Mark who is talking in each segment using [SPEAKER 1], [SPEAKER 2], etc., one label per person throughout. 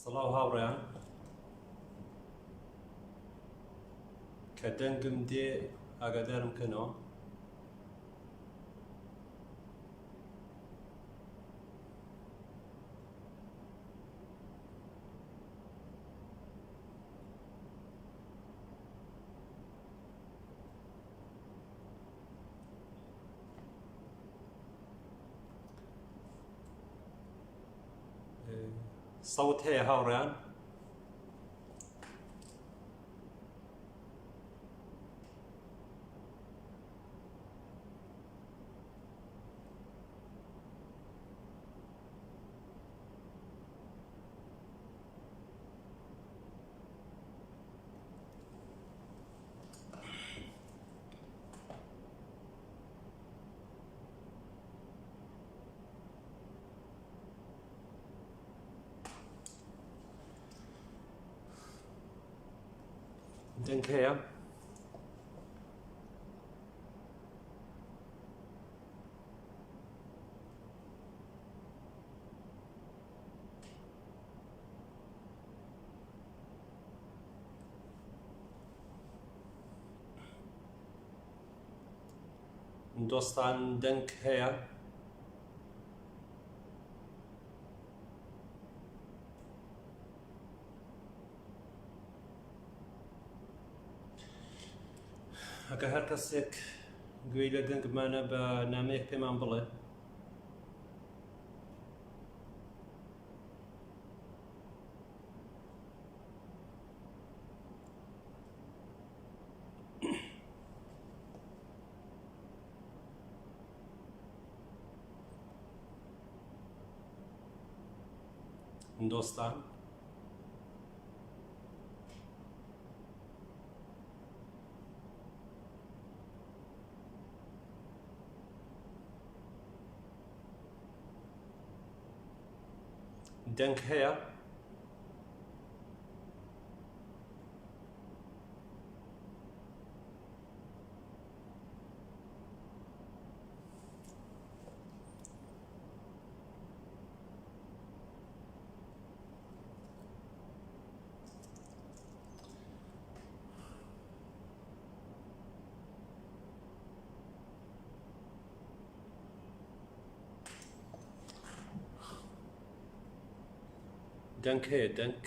[SPEAKER 1] سڵاو هاوڕێیان کە دەنگم دێ ئاگادارم کەنەوە. سەوت هەیە هاوڕێیان؟ دەنگ هەیە؟ دۆستان دەنگ هەیە؟ ئەگە هەر کەسێک گوێی لە دەنگمانە بە نامەیەک پێمان بڵێ. دۆستان دەنگ هەیە؟ دەنگ هەیە دەنگ؟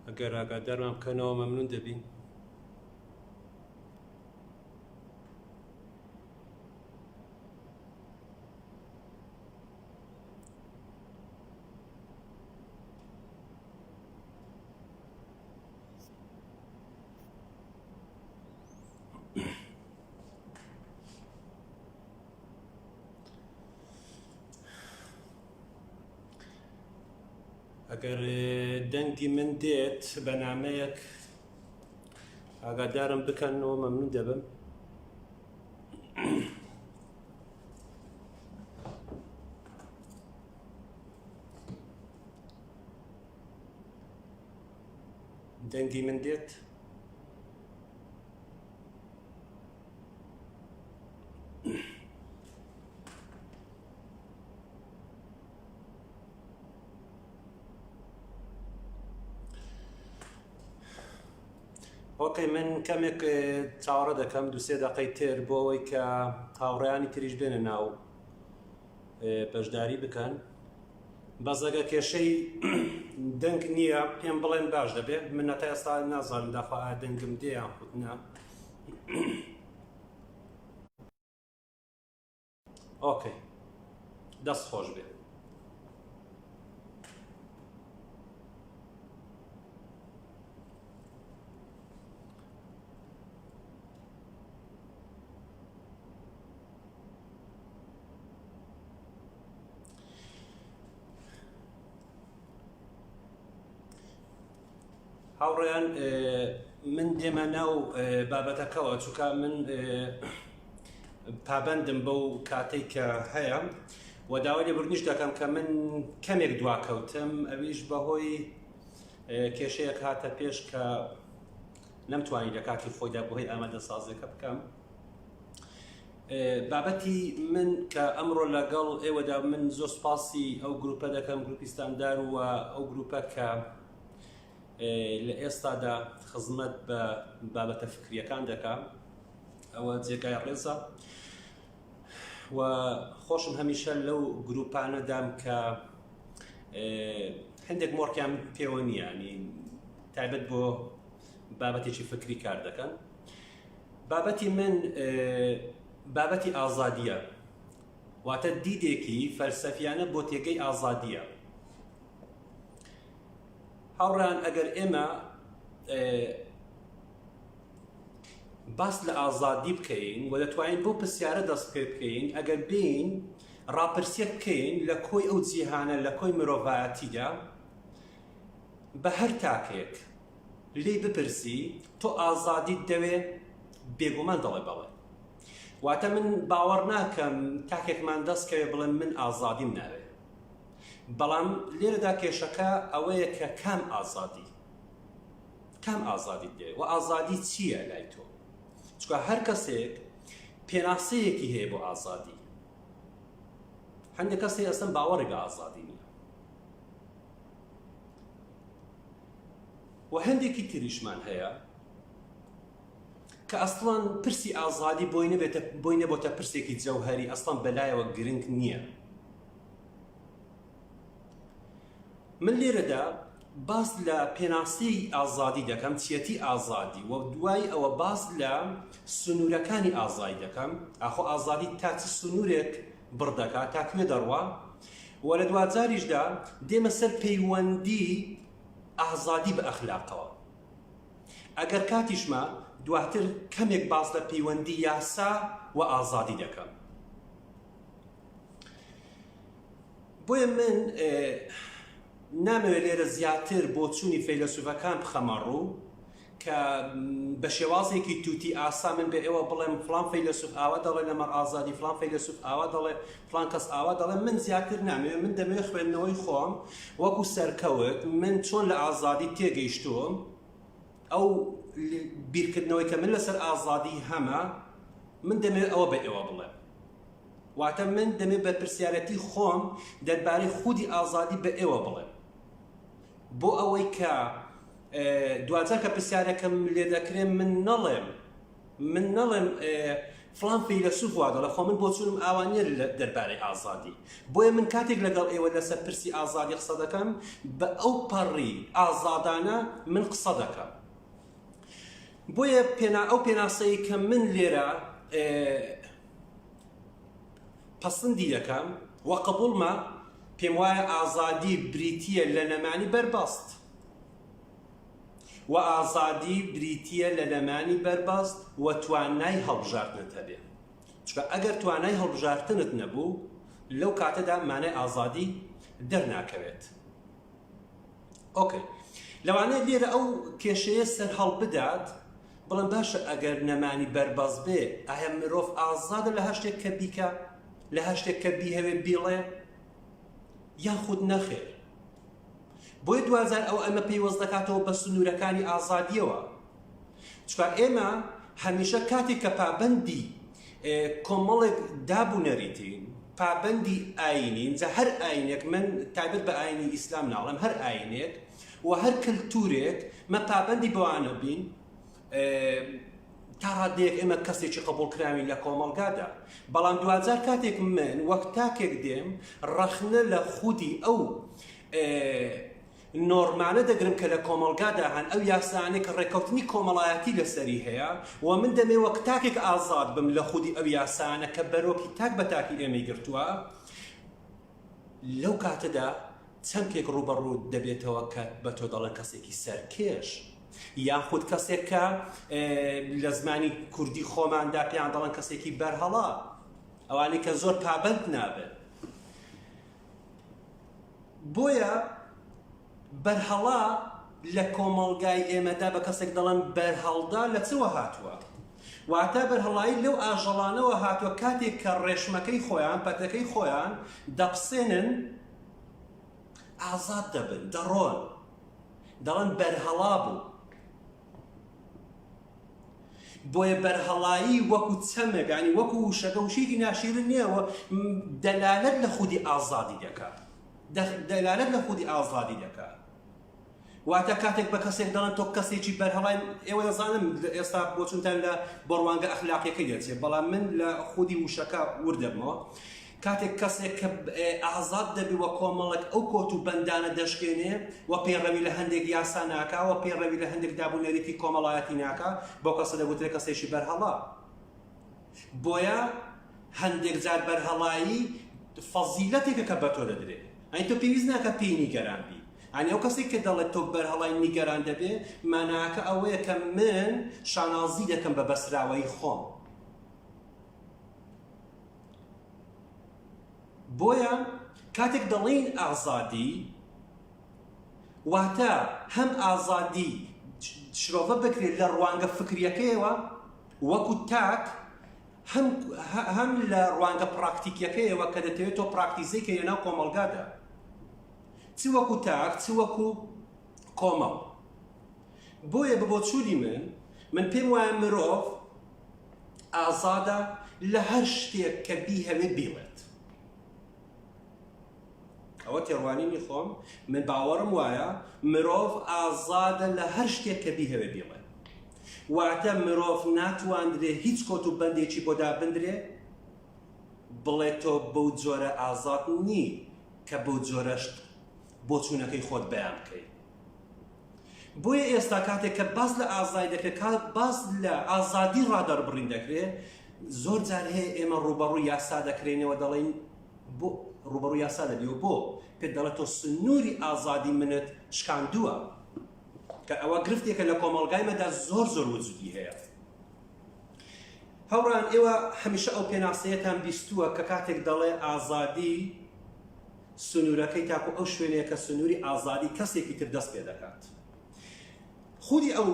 [SPEAKER 1] ئەگەر ئاگادارمان بکەنەوە مەمنون دەبین. ئەگەر دەنگی من دێت بە نامەیەک ئاگادارم بکەنەوە مەمنون دەبم. دەنگی من دێت؟ ئۆکەی، من کەمێک چاوەڕە دەکەم دوو-سێ دەقەی تر بۆ ئەوەی کە هاوڕێیانی تریش بێنە ناو بەشداری بکەن. بەس ئەگە کێشەی دەنگ نییە پێم بڵێن باش دەبێت. من هەتا ئێستا نازانم داخوا دەنگم دێ یان خود نا. ئۆکەی، دەست خۆش بێ. هاوڕێیان، من دێمە ناو بابەتەکەەوە چونکە من پابەندم بەو کاتەی کە هەیە و داوای لێبوردنیش دەکەم کە من کەمێک دواکەوتم، ئەویش بەهۆی کێشەیەک هاتە پێش کە نەمتوانی لە کاتی خۆیدا بۆ هۆی ئامادەسازیەکە بکەم. بابەتی من کە ئەمڕۆ لەگەڵ ئێوەدا من زۆر سوپاسی ئەو گروپە دەکەم گروپی ستاندار و ئەو گروپە کە لە ئێستادا خزمەت بە بابەتە فکریەکان دەکەم ئەوە جێگای ڕێزە و خۆشم هەمیشە لەو گروپانەدام کە هەندێک مۆڕکیان پێوە نییە ینی تایبەت بۆ بابەتێکی فکری کار دەکەن. بابەتی من بابەتی ئازادیە، واتە دیدێکی فەلسەفیانە بۆ تێگەی ئازادیە. هاوڕان ئەگەر ئێمە باس لە ئازادی بکەین و دەتوانین بۆ پرسیارە دەست پێ بکەین، ئەگەر بین ڕاپرسیەک بکەین لە کۆی ئەو جیهانە لە کۆی مرۆڤایەتیدا بە هەر تاکێک لێی بپرسی تۆ ئازادیت دەوێ، بێگومان دەڵێ بەڵێ. واتە من باوەڕ ناکەم تاکێکمان دەستکەوێ بڵێن من ئازادیم ناوێ. بەڵام لێرەدا کێشەکە ئەوەیە کە کام ئازادیت دێ و ئازادی چییە لای تۆ؟ چکە هەر کەسێک پێناسەیەکی هەیە بۆ ئازادی. هەندێک کەسێک ئەسڵن باوەڕی بە ئازادی نییە. و هەندێکی تریشمان هەیە کە ئەسڵان پرسی ئازادی بۆی نەبۆتە پرسێکی جەوهەری، ئەسڵان بەلایەوە گرنگ نییە. من لێرەدا باس لە پێناسەی ئازادی دەکەم، چیەتی ئازادی، و دوای ئەوە باس لە سنوورەکانی ئازادی دەکەم. ئاخۆ ئازادی تا چ سنوورێک بڕدەکات، تاکوێ دەڕوا، و لە دوجاریشدا دێمە سەر پەیوەندی ئازادی بە ئەخلاقەوە. ئەگەر کاتیشمە دواتر کەمێک باس لە پەیوەندی یاسا و ئازادی دەکەم. بۆیە من نامەوێت لێرە زیاتر بۆ چوونی فەیلسوفەکان بخەمە ڕوو کە بە شێوازێکی تووتی ئاسا من بە ئێوە بڵێم فلان فەیلسوف ئاوا دەڵێ لەمەڕ ئازادی، فلان فەیلسوف ئاوا دەڵێ، فلان کەس ئاوا دەڵێ. من زیاتر نامەوێت. من دەمەوێت خوێندنەوەی خۆم وەکو سەرکەوت من چۆن لە ئازادی تێگەیشتووم، ئەو بیرکردنەوەی کە من لەسەر ئازادی هەمە، من دەمەوێت ئەوە بە ئێوە بڵێم. واتە من دەمێت بە پرسیارەتی خۆم دەربارەی خودی ئازادی بە ئێوە بڵێم، بۆ ئەوەی کە دوجار کە پرسیارەکەم لێ دەکرێن من نەڵێم فلان فەیلسوف وا دەڵێ، خۆ من بۆ چوونم ئاوانیە دەربارەی ئازادی. بۆیە من کاتێک لەگەڵ ئێوە لەسەر پرسی ئازادی قسە دەکەم، بە ئەو پەڕی ئازادانە من قسە دەکەم. بۆیە ئەو پێناسەی کە من لێرە پەسەندی دەکەم و قبوڵمە، پێم وایە ئازادی بریتیە لە نەمانی بەربەست، و ئازادی بریتیە لە نەمانی بەربەست و توانای هەڵبژاردنت هەبێ. چکە ئەگەر توانای هەڵبژاردنت نەبوو، لەو کاتەدا مانای ئازادی دەرناکەوێت. ئۆکەی، لەوانەیە لێرە ئەو کێشەیە سەر هەڵ بدات، بڵێم باشە ئەگەر نەمانی بەربەست بێ، ئایا مرۆڤ ئازادە لە هەر شتێک کە بیکە، لە هەر شتێک کە بیهەوێ بیڵێ، یاخود نەخێر؟ بۆی دوزار ئەو ئەمە پەیوەست دەکاتەوە بە سنوورەکانی ئازادیەوە. چکە ئێمە هەمیشە کاتێک کە پابەندی کۆمەڵێک دابوونەریتین، پابەندی ئاینین، جا هەر ئاینێک، من تایبەت بە ئاینی ئیسلام ناڵێم، هەر ئاینێک و هەر کلتورێک مە پابەندی بەوانە بین تا ڕادەیەک ئێمە کەسێکی قبوڵکراوین لە کۆمەڵگادا. بەڵام دوجار کاتێک من وەک تاکێک دێم ڕەخنە لە خودی ئەو نۆرمانە دەگرم کە لە کۆمەڵگادا هەن، ئەو یاسانێک ڕێکەوتنی کۆمەڵایەتی لەسەری هەیە، و من دەمێ وەک تاکێک ئازاد بم لە خودی ئەو یاسانە کە بەرۆکی تاک بە تاکی ئێمەی گرتووە. لەو کاتەدا چەندێک ڕوبەڕوو دەبێتەوە کە بە تۆ دەڵێن کەسێکی سەرکێش، یاخود کەسێک کە لە زمانی کوردی خۆماندا پێیان دەڵێن کەسێکی بەرهەڵا، ئەوانەی کە زۆر پابەند نابن. بۆیە بەرهەڵا لە کۆمەڵگای ئێمەدا بە کەسێک دەڵێن بەرهەڵدا لە چەوە هاتووە؟ واتە بەرهەڵایی لەو ئاژەڵانەوە هاتووە کاتێک کە ڕێشمەکەی خۆیان، پەتەکەی خۆیان دەپسێنن، ئازاد دەبن، دەڕۆن، دەڵێن بەرهەڵا بوو. بۆیە بەرهەڵایی وەکو چەمێک ینی وەکو وشەکە وشێکی ناشیرن نییەوە دەلالەت لە خودی ئازادی دەکات دەلالەت لە خودی ئازادی دەکات واتە کاتێک بە کەسێک دەڵێن تۆ کەسێکی بەرهەڵای ئێوە دەزانم ئێستا بۆ چونتان لە بڕوانگە ئەخلاقیەکەی دەچێت بەڵام من لە خودی وشەکە وردەبمەوە کاتێک کەسێک کە ئازاد دەبی وە کۆمەڵک ئەو کۆت و بەندانە دەشکێنێ و پێڕەوی لە هەندێک یاسا ناکا و پێڕەوی لە هەندێک دابوونەریتی کۆمەڵایەتی ناکا بۆ کەسە دەگوترێت کەسێکی بەرهەڵا بۆیە هەندێک جار بەرهەڵایی فەزیلەتێکە کە بە تۆ دەدرێت ئەی تۆ پێویست ناکە پێی نیگەران بی ئەنی ئەو کەسێک کە دەڵێت تۆ بەرهەڵای نیگەران دەبێ ماناکە ئەوەیە کە من شانازی دەکەم بە بەسراوەی خۆم بۆیە کاتێک دەڵێن ئازادی واتە هەم ئازادی شرۆڤە بکرێت لە ڕوانگە فکریەکەیەوە وەکو تاک هەم لە ڕوانگە پراکتیکیەکەیەوە کە دەتەوێت تۆ پراکتیزەیکە لەناو کۆمەڵگادا چ وەکو تاک چ وەکو کۆمەڵ بۆیە ببۆچووری من پێم وایە مرۆڤ ئازادە لە هەر شتێک کە بیهەوێت بڵێت ئەوە تێڕوانینی خۆم من باوەڕم وایە مرۆڤ ئازادە لە هەر شتێک کە بیهەوێت بڵێت واتە مرۆڤ ناتوانرێ هیچ کۆت و بەندێکی بۆ دابندرێ بڵێت تۆ بەو جۆرە ئازاد نی کە بەو جۆرەشت بۆ چوونەکەی خۆت بەیان بکەیت بۆیە ئێستا کاتێک کە باس لە ئازادی دەکرێت باس لە ئازادی ڕادەربڕین دەکرێت زۆر جار هەیە ئێمە ڕوبەڕووی یاسا دەکرێنەوە دەڵێن بۆ ڕوبەڕووی یاسا دەبیەوە بۆ پێت دەڵێت تۆ سنووری ئازادی منت شکاندووە کە ئەوە گرفتێکە لە کۆمەڵگایمەدا زۆر وجودی هەیە هەوڕان ئێوە هەمیشە ئەو پێناسەیەتان بیستووە کە کاتێک دەڵێ ئازادی سنوورەکەی تاکو ئەو شوێنەیە کە سنووری ئازادی کەسێکی تر دەست پێ دەکات خودی ئەو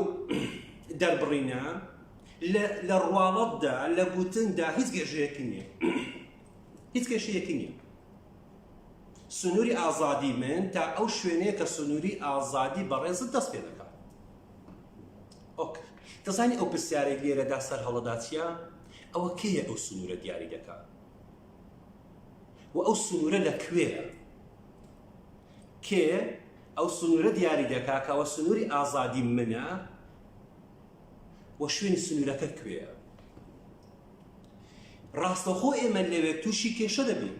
[SPEAKER 1] دەربڕینە لە ڕواڵەتدا لە گوتندا هیچ گێژەیەکی نییە هیچ کێشەیەکی نییە سنووری ئازادی من تا ئەو شوێنەیە کە سنووری ئازادی بەڕێزت دەست پێ دەکات دەزانی ئەو پرسیارێک لێرەدا سەر هەڵەدا چییە ئەوە کێیە ئەو سنوورە دیاری دەکات و ئەو سنوورە لەکوێیە کێ ئەو سنوورە دیاری دەکات کە ئەوە سنووری ئازادی منە و شوێنی سنوورەکە کوێیە ڕاستەخۆ ئێمە لەوێ تووشی کێشە دەبین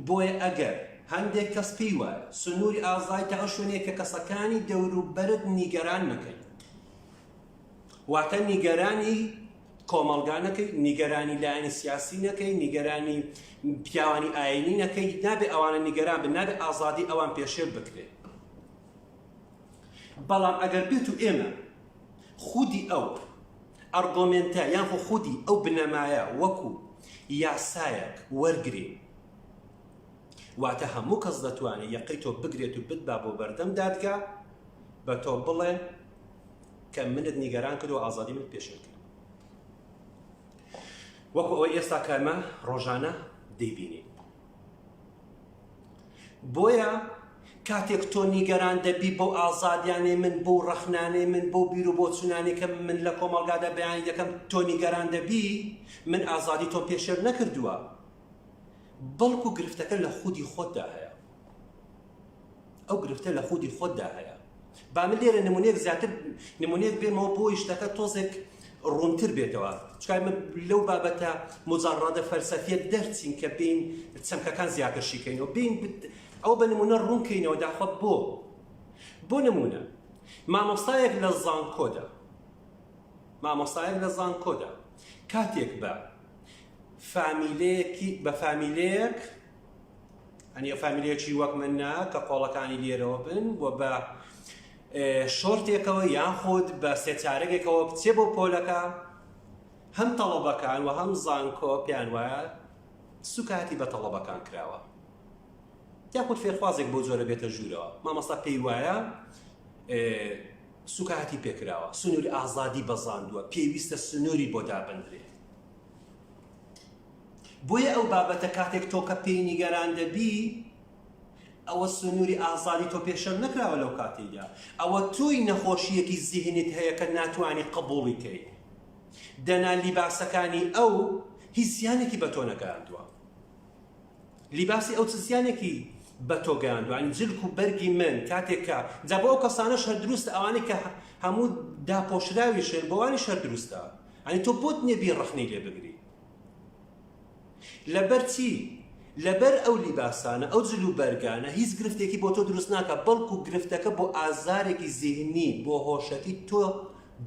[SPEAKER 1] بۆیە ئەگەر هەندێک کەس پێی وایە سنووری ئازادی تا ئەو شوێنەیە کە کەسەکانی دەوروبەرت نیگەران نەکەین واتە نیگەرانی کۆمەڵگا نەکەی نیگەرانی لایەنی سیاسی نەکەی نیگەرانی پیاوانی ئاینی نەکەی نابێ ئەوانە نیگەران بن نابێ ئازادی ئەوان پێشێر بکرێت بەڵام ئەگەر بێت و ئێمە خودی ئەو ئەرگۆمێنتە یان خودی ئەو بنەمایە وەکو یاسایەک وەرگرێ واتە هەموو کەس دەتوانێت یەقەی تۆ بگرێت و بتبا بۆ بەردەم دادگا بە تۆ بڵێ کە منت نیگەران کرد و ئازادی من پێشێر کرد وەکو ئەوەی ئێستا کەمە ڕۆژانە دەیبینی بۆیە کاتێک تۆ نیگەران دەبی بۆ ئازادیانێ من بۆ ڕەخنانێ من بۆ بیر و بۆ چونانێ کە من لە کۆمەڵگادا بەیانی دەکەم تۆ نیگەران دەبی من ئازادی تۆم پێشێر نەکردووە بەڵکو گرفتەکە لە خودی خۆتدا هەیە ئەو گرفتە لە خودی خۆتدا هەیە با من لێرە نمونەیەک زیاتر نمونەیەک بێمەوە بۆی شتەکە تۆزێک ڕوونتر بێتەوە چکای من لەو بابەتە مجەڕەدە فەلسەفیە دەرچین کە بین چەمکەکان زیاترشیکەینەوە بین ئەو بە نمونە ڕوونکەینەوە داخوات بۆ نمونە مامۆستایەک لە زانکۆدا کاتێک بە فامیلەیەک ئەنی فامیلەیەکی وەک منە کە قۆڵەکانی لێرەوە بن و بە شۆرتێکەوە یان خۆت بە سێچارەگێکەوە بچێ بۆ پۆلەکە هەم تەڵەبەکان و هەم زانکۆ پێیان وایە سوکاتی بە تەڵەبەکان کراوە یاخود فێرخوازێک بۆ جۆرە بێتە ژوورەوە مامۆستا پێی وایە سوکاتی پێکراوە سنووری ئازادی بەزاندووە پێویستە سنووری بۆ دابندرێت بۆیە ئەو بابەتە کاتێک تۆ کە پێی نیگەران دەبی ئەوە سنووری ئازادی تۆ پێشەر نەکراوە لەو کاتێدا، ئەوە توی نەخۆشیەکی زیهنیت هەیە کە ناتوانانی قبوڵی کەی. دەنا لیباسەکانی ئەو هیچ زیانێکی بە تۆ نەگەیاندووە. لیباسی ئەو چ زیانێکی بە تۆ گەیاندووە، ئەنی جلک و بەرگی من کاتێککە جا بۆ ئەو کەسانەش هەر دروستە، ئەوانەی کە هەموو داپۆشراویشن بۆوانی شەر دروستە، ئەنی تۆ بۆت نییە بیر ڕەخنەی لێ بگری. لەبەر چی؟ لەبەر ئەو لیباسانە ئەو جل و بەرگانە هیچ گرفتێکی بۆ تۆ دروست ناکە، بەڵکو گرفتەکە بۆ ئازارێکی زیهنی بۆ هۆشەکی تۆ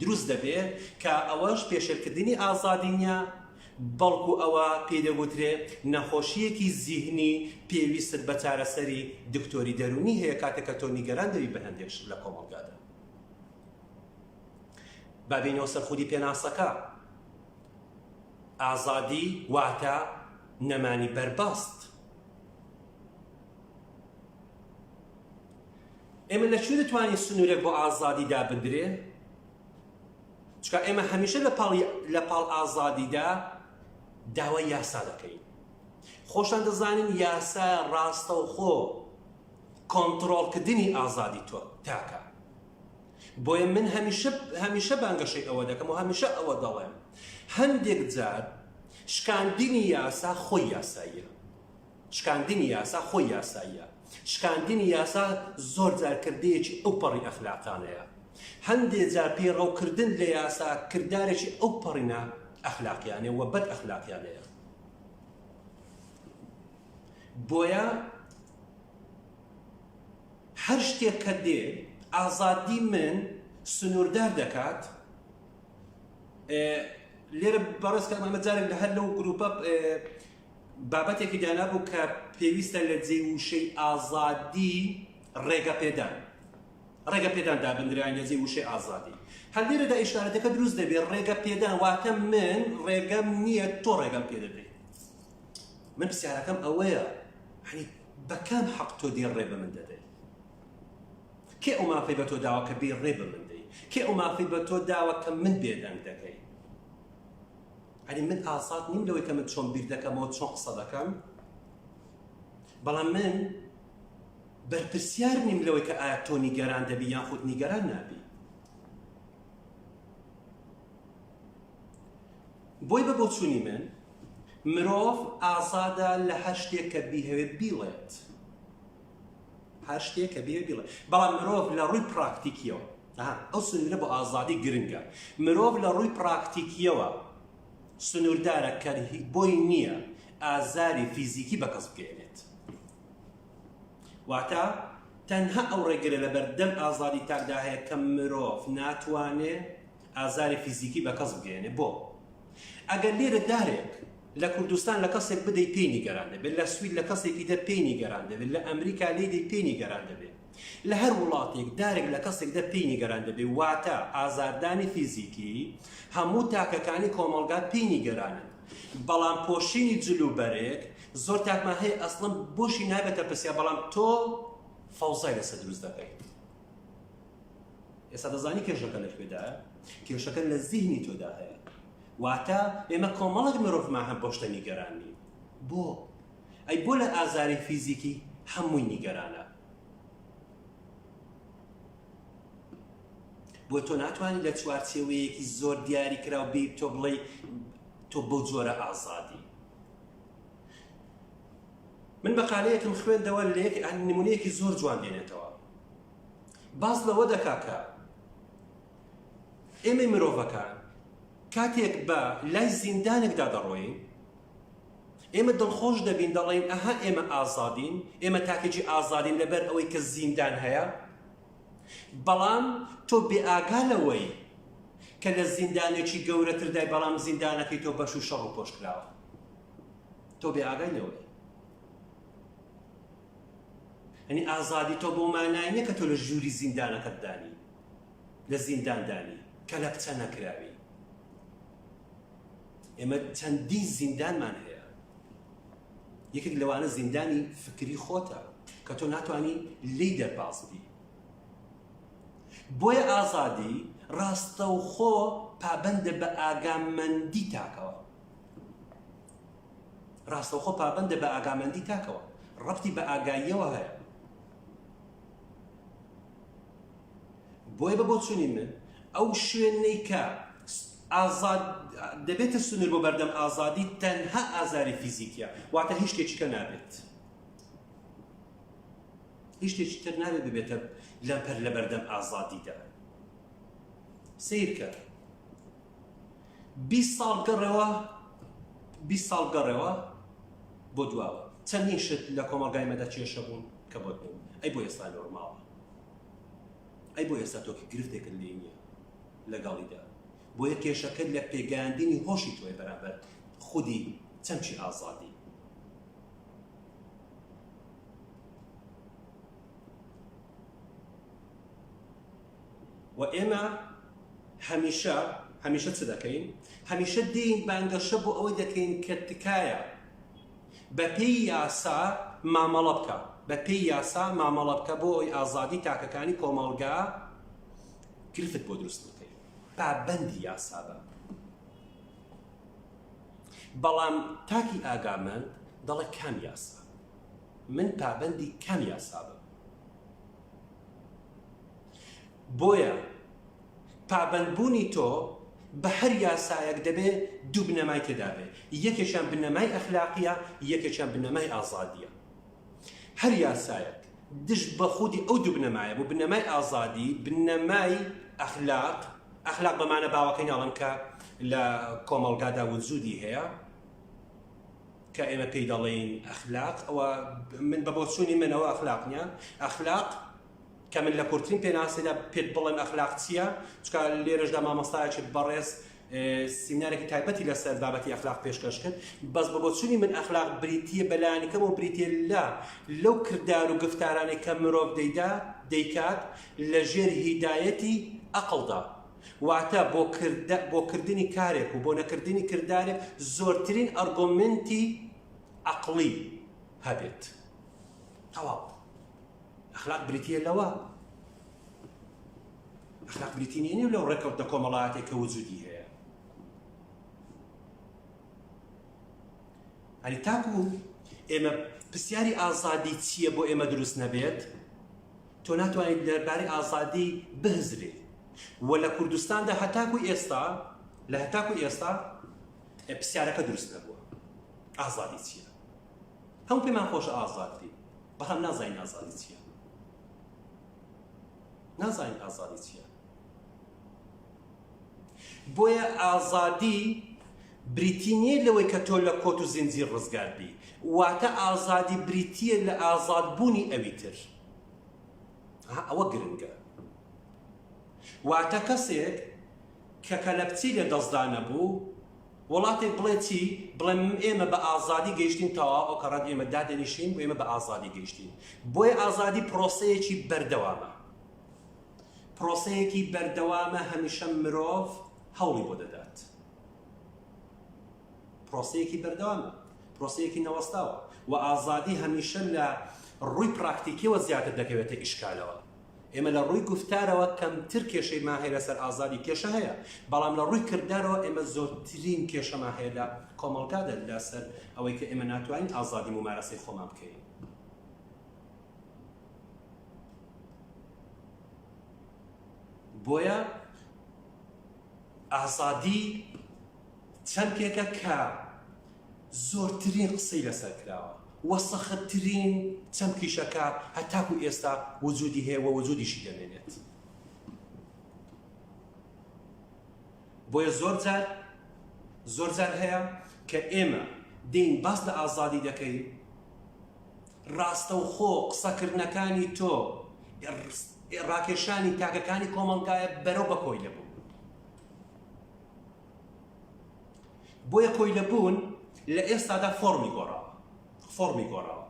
[SPEAKER 1] دروست دەبێت کە ئەوەش پێشێرکردنی ئازادی نیە، بەڵکو ئەوە پێدەگوترێ نەخۆشیەکی زیهنی پێویستت بە چارەسەری دکتۆری دەرونی هەیە کاتێککە تۆ نیگەران دەوی بە هەندێک لە کۆمەڵگادا. با بینەوە سەرخودی پێناسەکە. ئازادی واتە نەمانی بەربەست. ئێمە لەکوێ دەتوانین سنوورێک بۆ ئازادی دابدرێ؟ چکە ئێمە هەمیشە لە پاڵ ئازادیدا داوای یاسا دەکەین. خۆشان دەزانین یاسا ڕاستەوخۆ کۆنتڕۆڵکردنی ئازادی تۆ تاکە. بۆیە من هەمیشە بانگەشەی ئەوە دەکەم و هەمیشە ئەوە دەڵێم هەندێک جار شکاندنی یاسا خۆی یاساییە. شکاندنی یاسا خۆی یاساییە. شکاندنی یاسا زۆر جارکردەیەکی ئەو پەڕی ئەخلاقانەیە. هەندێک جار پێڕەوکردن لە یاسا کردارێکی ئەو پەڕینە ئەخلاقیانێ و بەد ئەخلاقیانەیە. بۆیە هەر شتێک کە دێ ئازادی من سنووردار دەکات. لێرە بەڕێزکە ئەمە جارێک لە هەر لەو گروپە بابەتێکی دانابوو کە پێویستە لە جێی وشەی ئازادی ڕێگە پێدان دابندرایان لە جێی وشەی ئازادی. هەر لێرەدا ئیشارەتەکە دروست دەبێت ڕێگە پێدان واتە من ڕێگەم نییە تۆ ڕێگەم پێ دەبێت. من پرسیارەکەم ئەوەیە هەنی بەکەم حەق تۆ دێ ڕێ بە من دەدەیت؟ کێ ئەو مافەی بە تۆ داوە کە بێ ڕێ بە من دەی؟ کێ ئەو مافەی بە تۆ داوە کە من بێدەنگ دەکەی؟ هەنی من ئازاد نیم لەوەی کە من چۆن بیر دەکەمەوە چۆن قسە دەکەم، بەڵام من بەرپرسیار نیم لەوەی کە ئایا تۆ نیگەران دەبی یان خود نیگەران نابی. بۆی بە بۆچوونی من مرۆڤ ئازادە لە هەر شتێک کە بیهەوێ بیڵێت. هەر شتێک کە بیهەوێ بیڵێت. بەڵام مرۆڤ لە ڕووی پراکتیکیەوە ئەو سنوورە بۆ ئازادی گرنگە. مرۆڤ لە ڕووی پراکتیکیەوە سنووردارە کە بۆی نییە ئازاری فیزیکی بەکەس بگەێنێت. واتە تەنها ئەو ڕێگرە لە بەردەم ئازادی تاکدا هەیە کە مرۆڤ ناتوانێت ئازاری فیزیکی بەکەس بگەێنێ. بۆ ئەگەر لێرە دارێک لە کوردستان لە کەسێک بدەی پێی نیگەران دەبێت، لە سوید لە کەسێکی دەر پێی نیگەران دەبێت، لە ئەمریکا لێدەی پێی نیگەران دەبێت، لە هەر وڵاتێک دارێک لە کەسێک دەر پێی نیگەران دەبێت. واتە ئازاردانی فیزیکی هەموو تاکەکانی کۆمەڵگات پێی نیگەرانن. بەڵام پۆشینی جلوبەرێک زۆر تاکمان هەیە ئەسڵم بۆشی نابێتە پرسیار، بەڵام تۆ فەوزای لەسەر دروست دەکەیت. ئێستا دەزانی کێشەکە لەکوێدایە؟ کێشەکە لە زیهنی تۆدا هەیە. واتە ئێمە کۆمەڵێک مرۆڤمان هەم بۆ شتە نیگەران نین. بۆ؟ ئەی بۆ لە ئازاری فیزیکی هەمووی نیگەرانە. بۆ تۆ ناتوانانی لە چوارچێوەیەکی زۆر دیاری کراو بێ تۆ بڵێ تۆ بۆ جۆرە ئازادی. من بەقالەیەکم خوێندەوە لە یەک نمونەیەکی زۆر جوان دێنێتەوە. باز لەوە دەکا کە ئێمە مرۆڤەکان کاتێک بە لای زیندانێکدا دەڕۆین، ئێمە دڵخۆش دەبین دەڵێن ئەها ئێمە ئازادین، ئێمە تاکێکی ئازادین لەبەر ئەوەی کە زیندان هەیە. بەڵام تۆ بێئاگا لەوەی کە لە زیندانێکی گەورەتردای بەڵام زیندانەکەی تۆ بەش و شەڕ و پۆش کراوە. تۆ بێئاگای لەوەی. هەنی ئازادی تۆ بۆ مانای نییە کە تۆ لە ژووری زیندانەکەت دانی، لە زیندان دانی کە لە کچە نەکراوی. ئێمە چەندین زیندانمان هەیە. یەکێک لەوانە زیندانی فکری خۆتە کە تۆ ناتوانی لی دەرباز بی. بۆیە ئازادی ڕاستەوخۆ پابەندە بە ئاگامەندی تاکەوە. ڕاستەوخۆ پابەندە بە ئاگامەندی تاکەوە. ڕەبتی بە ئاگاییەوە هەیە. بۆیە بە بۆچوونی من ئەو شوێنەی کە ئازاد دەبێتە سنوور بۆ بەردەم ئازادی تەنها ئازاری فیزیکیە، واتە هیچ شتێکیکە نابێت، هیچ شتێکی تر نابێت ببێتە لەمپەر لە بەردەم ئازادیدا. سیرکە 20 ساڵ گەڕێەوە بۆ دواوە چەندین شت لە کۆمەڵگای مەدە کێشە بوون کە بۆت بوون، ئەی بۆ ئێستا نۆرماڵە، ئەی بۆ ئێستا تۆکی گرفتێکت لێ نییە لەگەڵیدا، بۆیە کێشەکە لە پێگەیاندنی هۆشی تۆی بەرامبەر خودی چەمچی ئازادی. و ئێمە هەمیشە چ دەکەین؟ هەمیشە دێین بانگەشە بۆ ئەوەی دەکەین کە تکایە بە پێی یاسا مامەڵە بکە، بە پێی یاسا مامەڵە بکە بۆ ئەوی ئازادی تاکەکانی کۆمەڵگا گرفت بۆ دروست بکەین، پابەندی یاسا بە. بەڵام تاکی ئاگامەند دەڵێ کام یاسا، من پابەندی کام یاسا بە. بۆیە پابەندبوونی تۆ بە هەر یاسایەک دەبێت دوو بنەمای تێدا بێت، یەکێکیان بنەمای ئەخلاقیە، یەکێکیان بنەمای ئازادیە. هەر یاسایەک دشت بە خودی ئەو دوو بنەمایە بۆ بنەمای ئازادی، بنەمای ئەخلاق بەمانە باوەکەی ناڵم کە لە کۆمەڵگادا وجودی هەیە کە ئێمە پێی دەڵێین ئەخلاق، ئەوە من بە بۆچوونی منەوە ئەخلاق نییە، ئەخلاق کە من لە کورتترین پێناسیدا پێت بڵێم ئەخلاق چییە، چکە لێرەشدا مامۆستایەکی بەڕێز سیمینارێکی تایبەتی لەسەر بابەتی ئەخلاق پێشکەش کرد، بەس بە بۆچوونی من ئەخلاق بریتیە بەلایەنەکەم و بریتیە لەو کردار و گفتارانەی کە مرۆڤ دەیکات لە ژێر هیدایەتی ئەقڵدا، واتە بۆ کردنی کارێک و بۆ نەکردنی کردارێک زۆرترین ئەرگومنتی عەقڵی هەبێت. تەواو ئەخلاق بریتیە لەوە، ئەخلاق بریتی نیە لەو ڕێکەوتە کۆمەڵایەتێک کە وجودی هەیە. هەنی تاکو ئێمە پرسیاری ئازادی چییە بۆ ئێمە دروست نەبێت، تۆ ناتوانیت دەربارەی ئازادی بهزرێت. و لە کوردستاندا هەتاکو ئێستا پرسیارەکە دروست نەبووە، ئازادی چییە؟ هەموو پێمان خۆشە ئازادی، بەڵام نازانین ئازادی چییە، نازانین ئازادی چییە. بۆیە ئازادی بریتی نییە لەوەی کە تۆ لە کۆت و زنجیر ڕزگار بی، واتە ئازادی بریتیە لە ئازادبوونی ئەوی تر. ئەوە گرنگە، واتە کەسێک کە کەلەپچی لە دەستدانە بوو وڵاتێک بڵێ چی؟ بڵێ ئێمە بە ئازادی گەیشتین تەواو، ئەو کەڕات ئێمە دادەنیشین و ئێمە بە ئازادی گەیشتین. بۆیە ئازادی پرۆسەیەکی بەردەوامە، پرۆسەیەکی بەردەوامە، هەمیشە مرۆڤ هەوڵی بۆ دەدات. پرۆسەیەکی بەردەوامە، پرۆسەیەکی نەوەستاوە، و ئازادی هەمیشە لە ڕووی پراکتیکیەوە زیاتر دەکەوێتە ئیشکالەوە. ئێمە لە ڕووی گفتارەوە کەمتر کێشەیمان هەیە لەسەر ئازادی، کێشە هەیە، بەڵام لە ڕووی کردارەوە ئێمە زۆرترین کێشەمان هەیە لە کۆمەڵگادا لەسەر ئەوەی کە ئێمە ناتوانین ئازادی ممارەسەی خۆمان بکەین. بۆیە ئازادی چەمکێکە کە زۆرترین قسەی لەسەر کراوە، وەسەخترین چەمکیشەکە هەتاکو ئێستا وجودی هەیە و وجودیشی دەمێنێت. بۆیە زۆر جار هەیە کە ئێمە دێین باس لە ئازادی دەکەین، ڕاستەوخۆ قسەکردنەکانی تۆ ڕاکێشانی تاکەکانی کۆمەڵگایە بەرەو بە کۆی لەبوون. بۆیە کۆی لەبوون لە ئێستادا فۆرمی گۆڕاوە.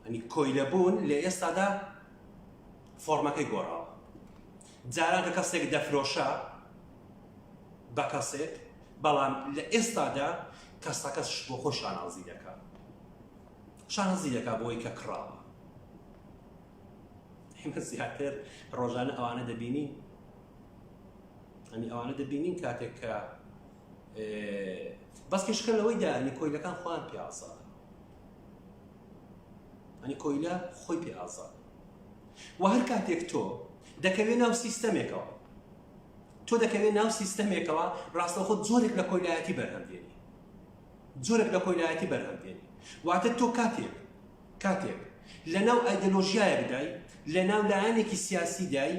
[SPEAKER 1] ئەنی کۆی لەبوون لە ئێستادا فۆرمەکەی گۆڕاوە. جاران کە کەسێک دەفرۆشە بە کەسێک، بەڵام لە ئێستادا کەسەکەس بۆ خۆ شانازی دەکات بۆی کە کڕاوە. ئێمە زیاتر ڕۆژانە ئەوانە دەبینین، ئەنی ئەوانە دەبینین کاتێک کە بەس کێشەکە لەوەیدا ئەنی کۆیلەکان خۆیان پێ ئازادن، ئەنی کۆیلە خۆی پێ ئازادن. و هەر کاتێک تۆ دەکەوێت ناو سیستەمێکەوە تۆ دەکەوێت ناو سیستەمێکەوە ڕاستەوخۆ جۆرێک لە کۆیلایەتی بەرهەمدێنی جۆرێک لە کۆیلایەتی بەرهەمدێنی واتە تۆ کاتێک لە ناو ئایدۆلۆژیایەک دای لە ناو لایەنێکی سیاسی دای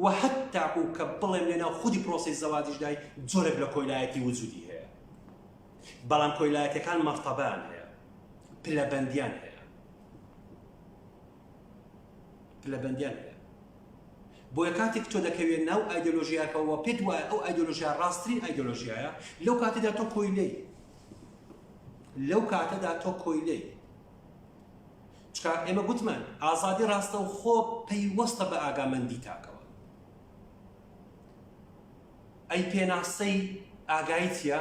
[SPEAKER 1] و حتاکو کە بڵێم لە ناو خودی پرۆسەی زەواجیش دای جۆرێک لە کۆیلایەتی وجودی هەیە بەڵام کۆیلایەتەکان مەرتەبەیان هەیە پلەبەندیان هەیە بۆیە کاتێک تۆ دەکەوێت ناو ئایدۆلۆژیاکەوە پێت وایە ئەو ئایدۆلۆژیا ڕاستترین ئایدۆلۆژیایە لەو کاتەدا تۆ کۆیلەی چکە ئێمە گوتمان ئازادی ڕاستەوخۆ پەیوەستە بە ئاگامەندی تاکەوە ئەی پێناسەی ئاگایی چییە؟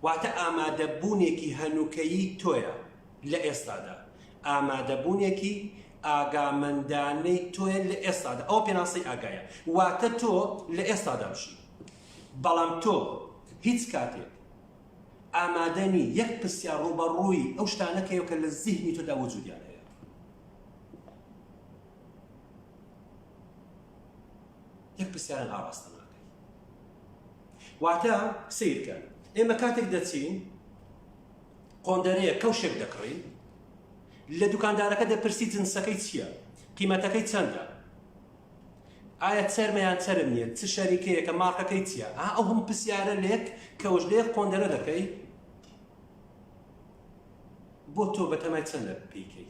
[SPEAKER 1] واتە ئامادەبوونێکی هەنووکەیی تۆیە لە ئێستادا ئامادەبوونێکی ئاگامەندانەی تۆیە لە ئێستادا ئەو پێناسەی ئاگایە واتە تۆ لە ئێستادا بشی بەڵام تۆ هیچ کاتێک ئامادەنی یەک پرسیار ڕوبەڕووی ئەو شتانەکەیەوە کە لە زیهنی تۆدا وجودیان هەیە یەک پرسیاران ئاڕاستە ناکەی واتە سیرکە ئێمە کاتێک دەچین قۆندەرەیە کەوشێک دەکڕین لە دوکاندارەکە دەپرسی جنسەکەی چییە قیمەتەکەی چەندە ئایا چەرمەیان چەرم نییە چ شەریکەیە کە مارکەکەی چییە ئەو هەم پرسیارە لێک کەوش لێک قۆندەرە دەکەی بۆ تۆ بەتەمای چەندە پێیکەی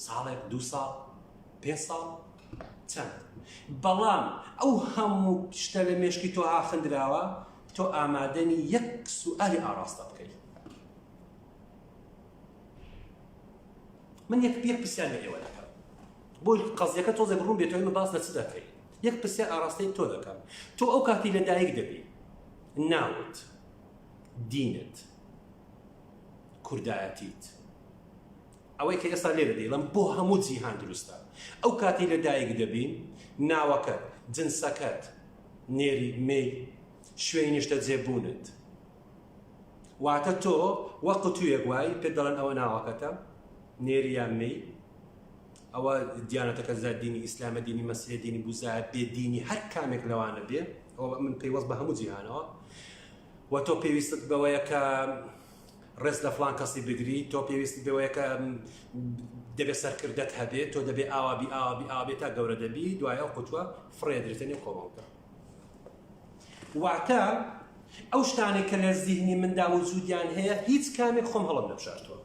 [SPEAKER 1] ساڵێک 2 ساڵ 5 ساڵ چەند بەڵام ئەو هەموو شتە لە مێشکی تۆ ئاخندراوە تۆ ئامادەنی یەک سوئالی ئاڕاستە بکەیت من یەک پرسیار لە ئێوە دەکەم بۆی قەزیەکە تۆزێک ڕوون بێتەوە ئێمە باس لە چ دەکەی یەک پرسیار ئاڕاستەی تۆ دەکەم تۆ ئەو کاتی لە دایک دەبی ناوت دینت کوردایەتیت ئەوەی کە ئێستا لێرە دەیڵم بۆ هەموو جیهان دروستە ئەو کاتی لە دایک دەبین ناوەکەت جنسەکەت نێری مێی شوێنیشتە جێبوونت واتە تۆ وە قوتوویەک وای پێ دەڵێن ئەوە ناوەکەتە نێریان مێی ئەوە دیانەتەکە زاد دینی ئیسلامە دینی مەسیحە دینی بوزایە بێ دینی هەر کامێک لەوانە بێ ئەوە من پەیوەست بە هەموو جیهانەوە و تۆ پێویستت بەوەیە کە ڕێز لە فڵان کەسی بگری تۆ پێویست بەوەیە کە دەبێت سەرکردت هەبێت تۆ دەبێت ئاوابی تا گەورە دەبی دوایە قوتووە فڕێدرێتنی کۆمەڵگە واتە ئەو شتانێک کە لە زیهنی مندا وجودیان هەیە هیچ کامێک خۆم هەڵم نەبژارتووە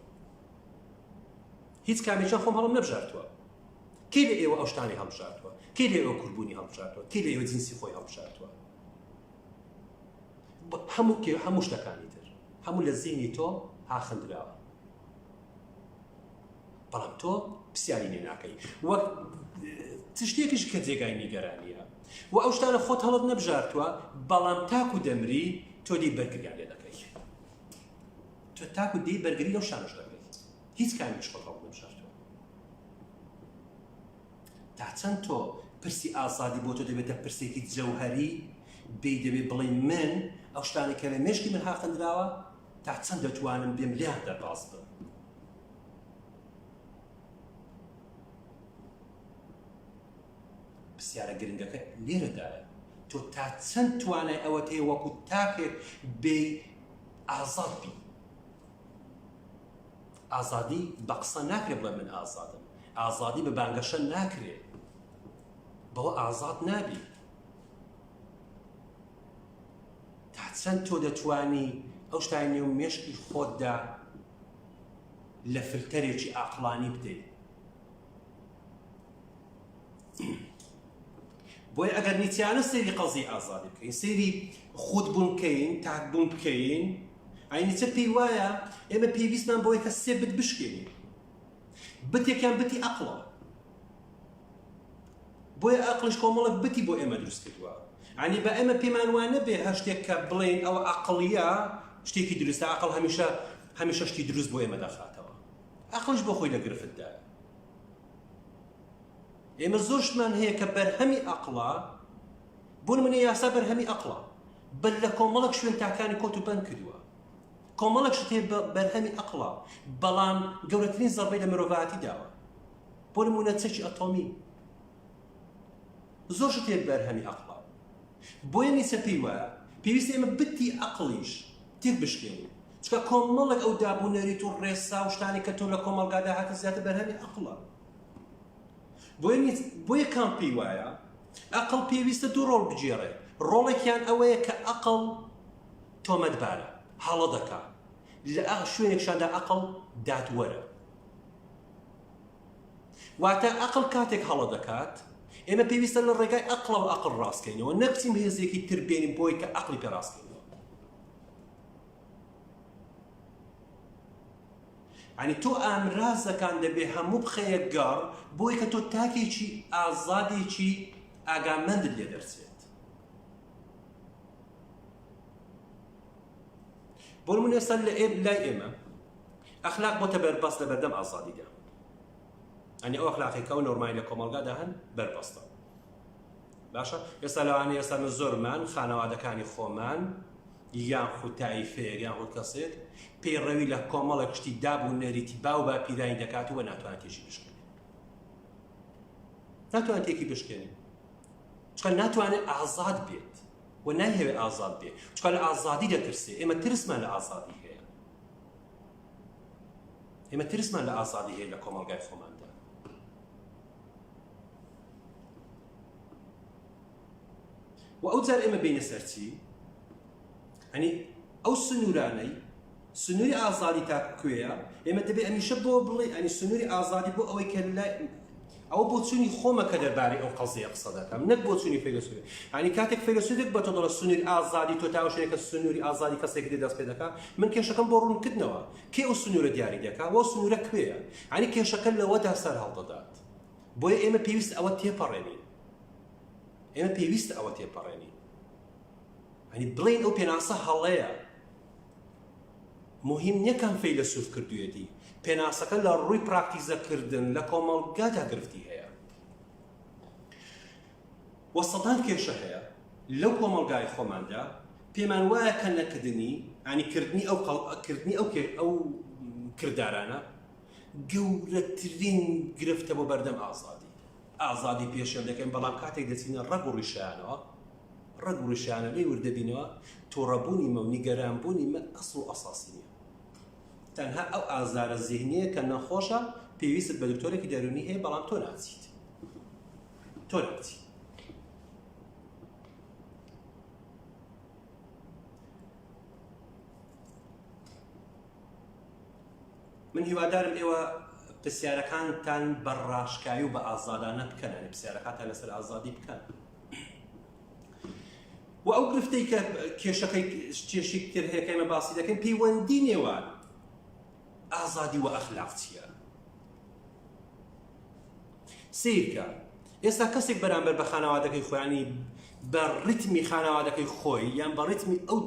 [SPEAKER 1] هیچ کامێکیان خۆم هەڵم نەبژارتووە کێ لە ئێوە ئەو شتانی هەڵبژارتووە کێ لە ئێوە کوربوونی هەڵبژارتووە کێ لە ئێوە جنسی خۆی هەڵبژارتووە هەموو شتەکانی تر هەموو لە زیهنی تۆ هاخندراوە بەڵام تۆ پرسیاری لێ ناکەی وەک تشتێکیش کە جێگای نیگەرانیە و ئەو شتانە خۆت هەڵت نەبژارتووە بەڵام تاکو دەمری تۆ دی بەرگریان لێ دەکەی تۆ تاکو دی بەرگری ئەو شانش دەکەی هیچ کامیش خۆت هەڵت نەبژارتووە تا چەند تۆ پرسی ئازادی بۆ تۆ دەبێتە پرسێکی جەوهەری بێی دەبێت بڵێ من ئەو شتانێک کە لە مێشکی من هاخندراوە تا چەند دەتوانم بێم لیان دەرباز بم پرسیارە گرنگەکە لێرەدایە تۆ تا چەند توانای ئەوەت هەیە وەکو تاکێک بێ ئازاد بی ئازادی بە قسە ناکرێت بڵێ من ئازادم ئازادی بە بانگەشە ناکرێت بەوە ئازاد نابی تا چەند تۆ دەتوانی ئەو شتانی نێو مێشکی خۆتدا لە فلتەرێکی ئاقلانی بدەیت بۆیە ئەگەر نیچیانە سەیری قەزی ئازادی بکەین سەیری خودبوون بکەین تاکبوون بکەین ئاینیچە پێی وایە ئێمە پێویستمان بۆی کە سێ بت بشکێنین بتێکیان بتی ئەقڵە بۆیە ئەقلش کۆمەڵک بتی بۆ ئێمە دروست کردووە عنی بە ئێمە پێمان وانە بێ هەر شتێک کە بڵێن ئەوە ئەقڵیە شتێکی دروستە ئەقڵ هەمیشە شتی دروست بۆ ئێمە دەخاتەوە ئەقلش بۆ خۆی لە گرفتدایە ئێمە زۆر شتمان هەیە کە بەرهەمی ئەقڵە بۆ نمونە یاسا بەرهەمی ئەقڵە بەر لە کۆمەڵک شوێن تاکانی کۆت و بەند کردووە کۆمەڵێک شت هەیە بەرهەمی ئەقڵە بەڵام گەورەترین زەربەی لە مرۆڤایەتی داوە بۆ نمونە چەکی ئەتۆمی زۆر شت هەیە بەرهەمی ئەقڵە بۆیە نیسە پێی وایە پێویستە ئێمە بتی ئەقڵیش تێک بشکێنین چکە کۆمەڵێک ئەو دابوونەریت و ڕێسا و شتانی کە تۆ لە کۆمەڵگادا هاتە زیاتر بەرهەمی ئەقڵە بۆیە کام پێی وایە ئەقڵ پێویستە دوو ڕۆڵ بگێڕێت ڕۆڵێکیان ئەوەیە کە ئەقڵ تۆمەتبارە هەڵە دەکات لە شوێنێکشاندا ئەقڵ دادوەرە واتە ئەقڵ کاتێک هەڵە دەکات ئێمە پێویستە لە ڕێگای ئەقڵەوە ئەقڵ ڕاستکەینەوە نەبچین هێزێکی تر بێنین بۆی کە ئەقڵی پێ ڕاستکەینەوە ینی تۆ ئامرازەکان دەبێ هەموو بخەیە گەڕ بۆی کە تۆ تاکێکی ئازادێکی ئاگامەندت لێ دەرچێت بۆ نمونە ئێستا لای ئێمە ئەخلاق بۆتە بەربەست لە بەردەم ئازادیدا ینی ئەو ئەخلاقیکە و نۆرمالی لە کۆمەڵگادا هەن بەربەستە باشە ئێستا لەوانەیە ئێستا من زۆرمان خانەوادەکانی خۆمان یان خود تایفەیەک یان خود کەسێک پەیڕەوی لە کۆمەڵێک شتی دابوو نەریتی با و باپیرانی دەکات و ناتوانێت تێژی بشکێنێت ناتوانێت تێکی بشکێنێت چکە ناتوانێت ئازاد بێت و نایهەوێت ئازاد بێت چکە لە ئازادی دەترسێ ئێمە ترسمان لە ئازادی هەیە ئێمە ترسمان لە ئازادی هەیە لە کۆمەڵگای خۆماندا و ئەو جار ئێمە بینە سەرچی ینی ئەو سنوورانەی سنووری ئازادی تا کوێیە ئێمە دەبێت ئەمیشە بۆ بڵێ ئەنی سنووری ئازادی بۆ ئەوەی کە ئەوە بۆ چوونی خۆمە کە دەربارەی ئەو قەزەیە قسە دەکەم نەک بۆ چوونی فەیلسوفی ینی کاتێک فەیلسوفێک بە تۆ دەڵێ سنووری ئازادی تۆ تا شوێنێکە سنووری ئازادی کەسێکی دەست پێ دەکات من کێشەکەم بۆ ڕوونکردنەوە کێ ئەو سنوورە دیاری دەکات بۆ سنوورە کوێیە ینی کێشەکە لەوەدا سەر هەڵدەدات بۆیە ئێمە پێویست ئەوە تێپەڕێنین ئێمە پێویست ئەوە تێپەڕێنین ینی بڵێن ئەو پێناسە هەڵەیە مهم نییە کام فەیلسوف کردوێتی پێناسەکە لە ڕووی پراکتیزەکردن لە کۆمەڵگادا گرفتی هەیە وەسەدان کێشە هەیە لەو کۆمەڵگای خۆماندا پێمان وایە کە نەکردنی ینی کردنی ئەو کردارانە گەورەترین گرفتە بۆ بەردەم ئازادی پێشێل دەکەین بەڵام کاتێک دەچینە ڕەگ و ڕیشیانەوە ڕەگ و ڕیشیانە لێ وردەبینەوە تووڕەبوونی مە و نیگەرانبوونی مە ئەسڵ و ئەساسی نییە تەنها ئەو ئازارە زیهنیە کە نەخۆشە پێویستت بە دکتۆرێکی دەرونی هەیە بەڵام تۆ ناچیت من هیوادارم ئێوە پرسیارەکانتان بە ڕاشکایی و بە ئازادانە بکەن پرسیارەکانتان لەسەر ئازادی بکەن و ئەو گرفتەی کە کێشەکەی کێشی تر هەیە کە ئێمە باسی دەکەین پەیوەندی نێوان ئازادی و ئەخلاق چییە سیرکە ئێستا کەسێک بەرامبەر بە خانەوادەکەی خۆیانی بە ڕیتمی خانەوادەکەی خۆی یان بە ڕیتمی ئەو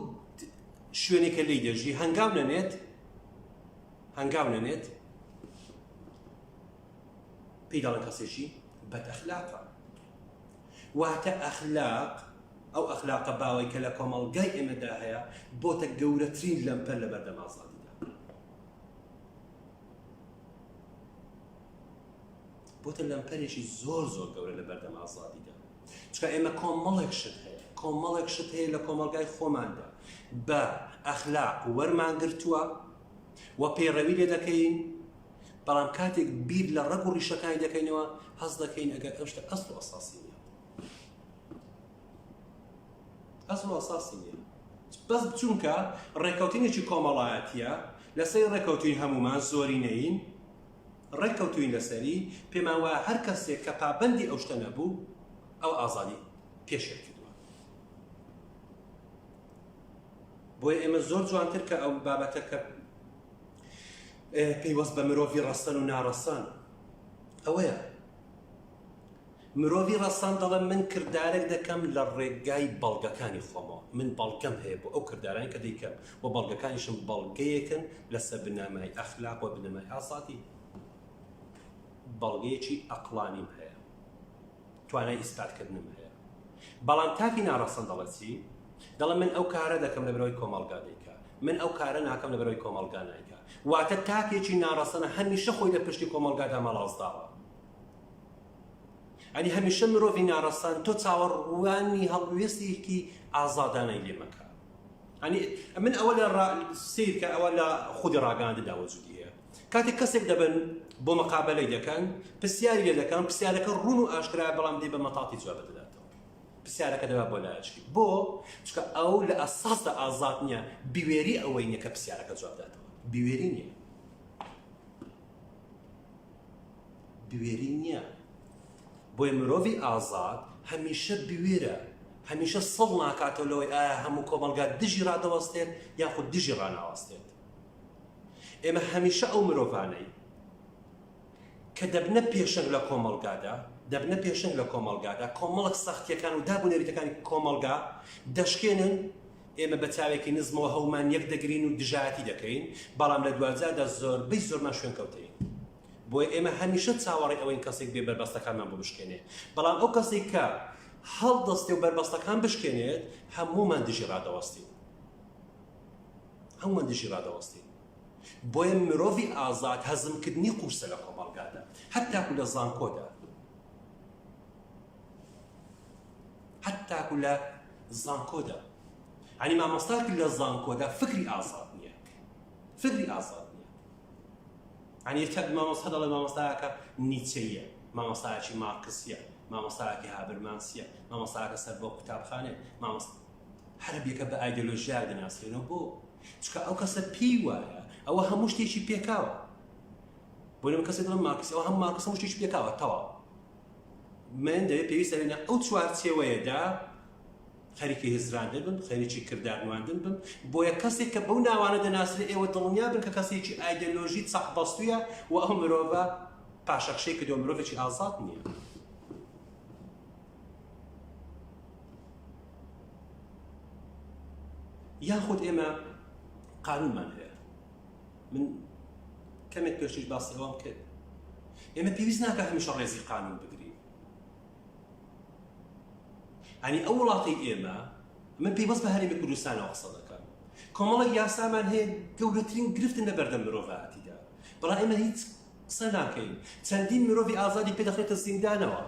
[SPEAKER 1] شوێنێکە لێی دەژی هەنگاو نەنێت پێی دەڵێن کەسێکی بەدئەخلاقە واتە ئەخلاق ئەو ئەخلاقە باوەی کە لە کۆمەڵگای ئێمەدا هەیە بۆتە گەورەترین لەمپەر لە بەردەم ئازادیدا بۆتە لەمپەرێکی زۆر گەورە لە بەردەم ئازادیدا چکە ئێمە کۆمەڵێک شت هەیە لە کۆمەڵگای خۆماندا بە ئەخلاق وەرمانگرتووە و پەیڕەوی لێ دەکەین بەڵام کاتێک بیر لە ڕەگ و ڕیشەکانی دەکەینەوە هەست دەکەین ئەگەر ئەو شتە ئەسڵ و ئەساسی نییە بەس چونکە ڕێکەوتنێکی کۆمەڵایەتیە لەسەر ڕێکەوتوین هەمومان زۆری نەین ڕێکەوتوین لەسەری پێمان وایە هەر کەسێک کە پابەندی ئەو شتە نەبوو ئەو ئازادی پێشێر کردووە بۆیە ئێمە زۆر جوانتر کە ئەو بابەتە کە پێیوەست بە مرۆڤی ڕەستان و ناڕەستان ئەوەیە مرۆڤی ڕەستان دەڵێ من کردارێک دەکەم لە ڕێگای بەڵگەکانی خۆمەوە من بەڵگەم هەیە بۆ ئەو کردارانی کە دەیکەم و بەڵگەکانیشم بەڵگەیەکن لەسەر بنەمای ئەخلاق و بنەمای ئازادی بەڵگەیەکی ئەقلانیم هەیە توانای ئیسپاتکردنم هەیە بەڵام تاکی ناڕەستان دەڵێ چی دەڵێ من ئەو کارە دەکەم لە برەوەی کۆمەڵگا دەیکا من ئەو کارە ناکەم لەبەرەوەی کۆمەڵگا نایکا واتە تاکێکی ناڕەسەنە هەمیشە خۆی لە پشتی کۆمەڵگادا مەڵازداوە ئەنی هەمیشە مرۆڤی ناڕەسەن تۆ چاوەڕوانی هەڵوێستێکی ئازادانەی لێ مەکە ئەنی من ئەوە لە سیر کە ئەوە لە خودی ڕاگەاندەدا وەجودی هەیە کاتێک کەسێک دەبن بۆ مەقابلەی دەکەن پرسیاری لێ دەکەن پرسیارەکە ڕوون و ئاشکرا بەڵام دێ بە مەتاڵی جواب بداتەوە پرسیارەکە دەبا بۆ لایەکی بۆ چکە ئەو لە ئەساسدا ئازاد نییە بیوێری ئەوەی نییە کە پرسیارەکە جواب بداتەوە بیوێری نییە بیوێری نییە بۆیە مرۆڤی ئازاد هەمیشە بوێرە هەمیشە سڵ ناکاتەوە لەوەی ئایا هەموو کۆمەڵگا دژی ڕادەوەستێت یاخود دژی ڕاناوەستێت ئێمە هەمیشە ئەو مرۆڤانەی کە دەبنە پێشنگ لە کۆمەڵگادا دەبنە پێشنگ لە کۆمەڵگادا کۆمەڵک سەختیەکان و دابوونەریتەکانی کۆمەڵگا دەشکێنن ئێمە بە چاوێکی نزمەوە هەومان یەک دەگرین و دژایەتی دەکەین بەڵام لە دوازاردا زۆربەی زۆرمان شوێن کەوتەین بۆیە ئێمە هەمیشە چاوەڕێ ئەوەی کەسێک بێ بەربەستەکانمان بۆ بشکێنێ بەڵام ئەو کەسێک کە هەڵدەستێ و بەربەستەکان بشکێنێت هەموومان دژی ڕادەوەستین هەموومان دژی ڕادەوەستین بۆیە مرۆڤی ئازاد هەزمکردنی قورسە لە کۆمەڵگادا هەتاکو لە زانکۆدا هەتاکو لە زانکۆدا ئەنی مامۆستاکی لە زانکۆدا فکری ئازاد نییە فکری ئازاد نییە ئەنی مامۆستا دەڵێ مامۆستایەکە نیچەیە مامۆستایەکی مارکسیە مامۆستایەکی هابرمانسیە مامۆستایەکە سەر بۆ قوتابخانێ مامۆستا هەربیەکە بە ئایدۆلۆژیا دەناسێنەوە بۆ چکە ئەو کەسە پێی وایە ئەوە هەموو شتێکی پێکاوە بۆ لەم کەسێک دڵم مارکسی ئەوە هەموو مارکس هەموو شتێکی پێکاوە تەواو من دەوێت پێویستە لێنە ئەو چوارچێوەیەدا خەریکی هزراندن بم خەریکی کردارنواندن بم بۆیە کەسێک کە بەو ناوانە دەناسرێت ئێوە دڵنیا بن کە کەسێکی ئایدۆلۆژی چەقبەستوویە و ئەو مرۆڤە پاشەخشەی کردووە مرۆڤێکی ئازاد نییە یاخود ئێمە قانونمان هەیە من کەمێک پێشتر باسی ئەوەم کرد ئێمە پێویست ناکە هەمیشە ڕێزی قانون بگرین ئەنی ئەو وڵاتی ئێمە من پێیوەست بە هەرێمی کوردستانەوە قسە دەکەم کۆمەڵێک یاسامان هەیە گەورەترین گرفتن لە بەردەم مرۆڤایەتیدا بەڵام ئێمە هیچ قسە ناکەین چەندین مرۆڤی ئازادی پێدەخرێتە زیندانەوە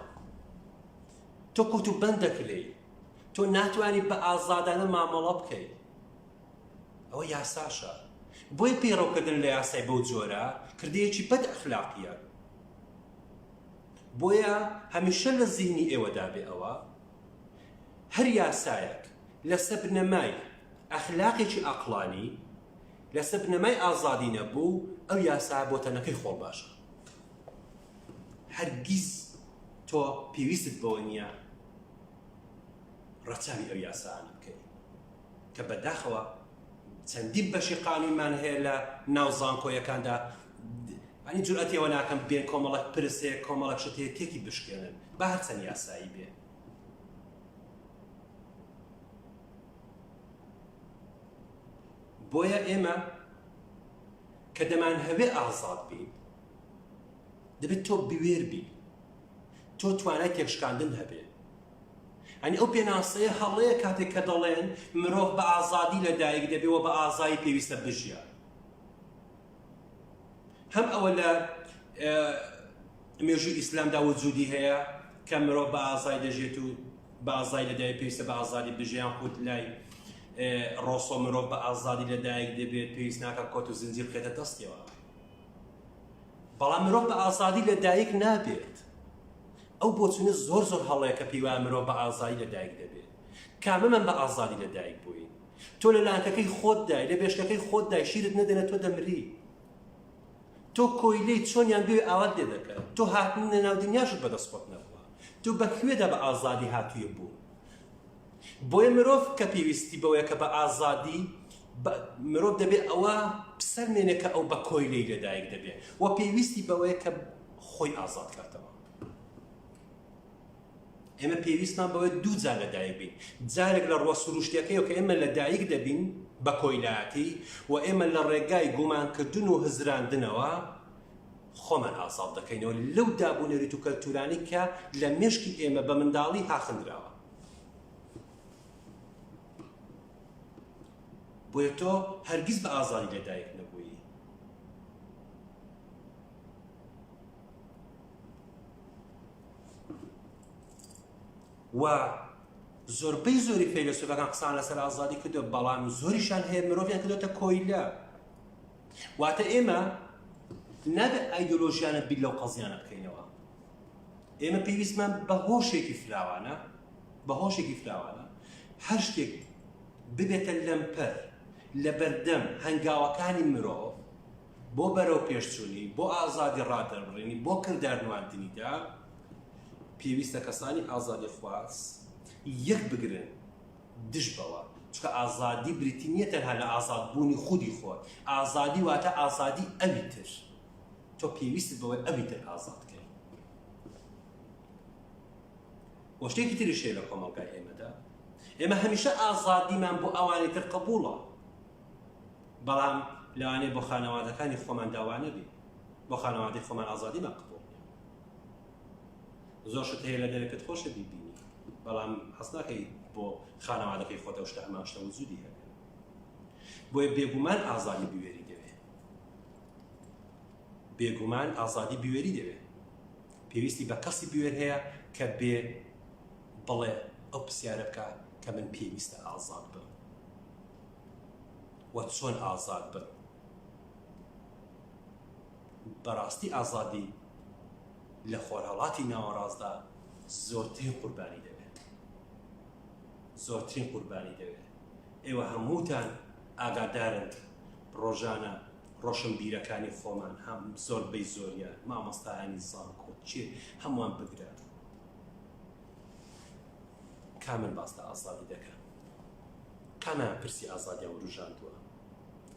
[SPEAKER 1] تۆ کۆت و بەند دەکرێی تۆ ناتوانی بە ئازادانە مامەڵە بکەیت ئەوە یاساشە بۆی پێڕەوکردن لە یاسای بەو جۆرە کردەیەکی بەد ئەخلاقیە بۆیە هەمیشە لە زیهنی ئێوەدا بێ ئەوە هەر یاسایەک لەسەر بنەمای ئەخلاقێکی ئەقڵانی لەسەر بنەمای ئازادی نەبوو ئەو یاسا بۆ تەنەکەی خۆڵ باشە هەرگیز تۆ پێویستت بەوە نییە ڕەچاوی ئەو یاسانە بکەیت کە بەداخەوە چەندین بەشی قانونمان هەیە لە ناو زانکۆیەکاندا ئەنی جورئەتیەوە ناکەم بێن کۆمەڵک پرسێ کۆمەڵک شتەیە تێکی بشکێنن بە هەر چەند یاسایی بێ بۆیە ئێمە کە دەمان هەوێ ئازاد بین دەبێت تۆ بوێر بی تۆ توانای تێکشکاندن هەبێ ئەنی ئەو پێناسەیە هەڵەیە کاتێک کە دەڵێن مرۆڤ بە ئازادی لەدایک دەبێەوە بە ئازایی پێویستە بژیە هەم ئەوە لە مێژووی ئیسلامدا وجودی هەیە کە مرۆڤ بە ئازای دەژێت و بە ئازای لەدایک پێویستە بە ئازادی بژیان خۆت لای ڕۆسۆ مرۆڤ بە ئازادی لەدایک دەبێت پێویست ناکە کۆت و زنجیر بخێتە دەستیەوە بەڵام مرۆڤ بە ئازادی لەدایک نابێت ئەو بۆچونە زۆر زۆر هەڵەیە کە پێی وایە مرۆڤ بە ئازادی لەدایک دەبێت کامە من بە ئازادی لەدایک بووین تۆ لە لانکەکەی خۆت دای لە بێشکەکەی خۆت دای شیرت نەدەنە تۆ دەمری تۆ کۆیلەی چۆنیان بێ ئاوات لێ دەکەن تۆ هاتن لە ناو دنیاشت بەدەست خۆت نەبووە تۆ بەکوێدا بە ئازادی هاتوویە بوو بۆیە مرۆڤ کە پێویستی بەوەیە کە بە ئازادی مرۆڤ دەبێت ئەوە بسەرمێنێ کە ئەو بە کۆیلەی لەدایک دەبێت و پێویستی بەوەیە کە خۆی ئازاد کاتەوە ئێمە پێویستمان بەوەی دوو جار لەدایک بین جارێک لە ڕوە سروشتیەکەیەوە کە ئێمە لەدایک دەبین بە کۆیلاتی و ئێمە لە ڕێگای گومانکردن و هزراندنەوە خۆمان ئازاد دەکەینەوە لەو دابوونەریت و کەلتورانی کە لە مێشکی ئێمە بە منداڵی هاخندراوە بۆیە تۆ هەرگیز بە ئازادی لەدایک نەبووی. و زۆربەی زۆری فەیلسوفەکان قسان لەسەر ئازادی کردو، بەڵام زۆریشان هەیە مرۆڤیان کردوتە کۆیلە. واتە ئێمە نابێت ئایدۆلۆژیانە بیت لەو قەزیانە بکەینەوە. ئێمە پێویستمان بە هۆشێکی فراوانە، بە هۆشێکی فراوانە هەر شتێک ببێتە لەمپەر لە بەردەم هەنگاوەکانی مرۆڤ بۆ بەرەو پێشچوونی، بۆ ئازادی ڕادەربڕینی، بۆ کردار نواندنیدا پێویستە کەسانی ئازادی خواست یەک بگرن دش بەوە. چکە ئازادی بریتی نییە تەنها لە ئازادبوونی خودی خۆت. ئازادی واتە ئازادی ئەوی تر. تۆ پێویستت بەوەی ئەوی تر ئازادکەی. بۆ شتێکی تریش هەیە لە کۆمەڵگای ئێمەدا، ئێمە هەمیشە ئازادیمان بۆ ئەوانەی تر قبوڵە، بەڵام لەوانەیە بۆ خانەوادەکانی خۆمان داوا نەبی، بۆ خانەوادەی خۆمان ئازادیمان قبوڵ نییە. زۆر شت هەیە لە دەرێکت خۆشە بیبینی، بەڵام حەز ناکەی بۆ خانەوادەکەی خۆت ئەو شتە هەمان شتە وجودی هەبێت. بۆیە بێگومان ئازادی بوێری دەوێت، بێگومان ئازادی بوێری دەوێت. پێویستی بە کەسی بوێر هەیە کە بێ بڵێ ئەو پرسیارە بکە کە من پێویستە ئازاد بم و چۆن ئازاد بم. بەڕاستی ئازادی لە خۆرهەڵاتی ناوەڕاستدا زۆرترین قوربانی دەوێت، زۆرترین قوربانی دەوێت. ئێوە هەمووتان ئاگادارن ڕۆژانە ڕۆشنبیرەکانی خۆمان هەم زۆربەی زۆریان مامۆستایانی زانکۆ چێ هەمووان بگرن کامل باس لە ئازادی دەکەن، کامیان پرسی ئازادیان وروژاندووە،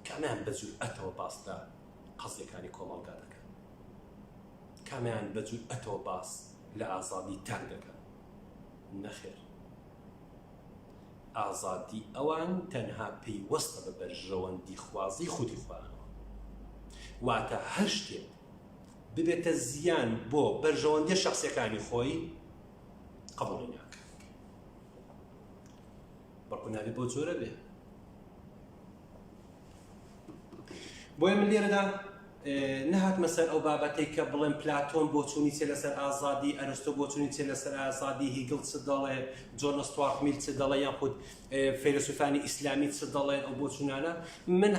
[SPEAKER 1] کامیان بە جورئەتەوە باس لە قەزیەکانی کۆمەڵگا دەکەن، کامیان بە جورئەتەوە باس لە ئازادی تاک دەکەن. نەخێر، ئازادی ئەوان تەنها پەیوەستە بە بەرژەوەندی خوازی خودی خوانەوە. واتە هەر شتێک ببێتە زیان بۆ بەرژەوەندی شەخسیەکانی خۆی قبوڵی ناکە، بەڵکو نابێت بۆ جۆرە بێ. بۆیە من لێرەدا نەهاتمە سەر ئەو بابەتەی کە بڵێم پلاتۆن بۆ چوونی چێ لەسەر ئازادی، ئەرستۆ بۆ چوونی چێ لەسەر ئازادی، هیگڵ چ دەڵێ، جۆن ستوارت میل چ دەڵێ، یانخود فەیلسوفانی ئیسلامی چ دەڵێن ئەو بۆ چوونانە. من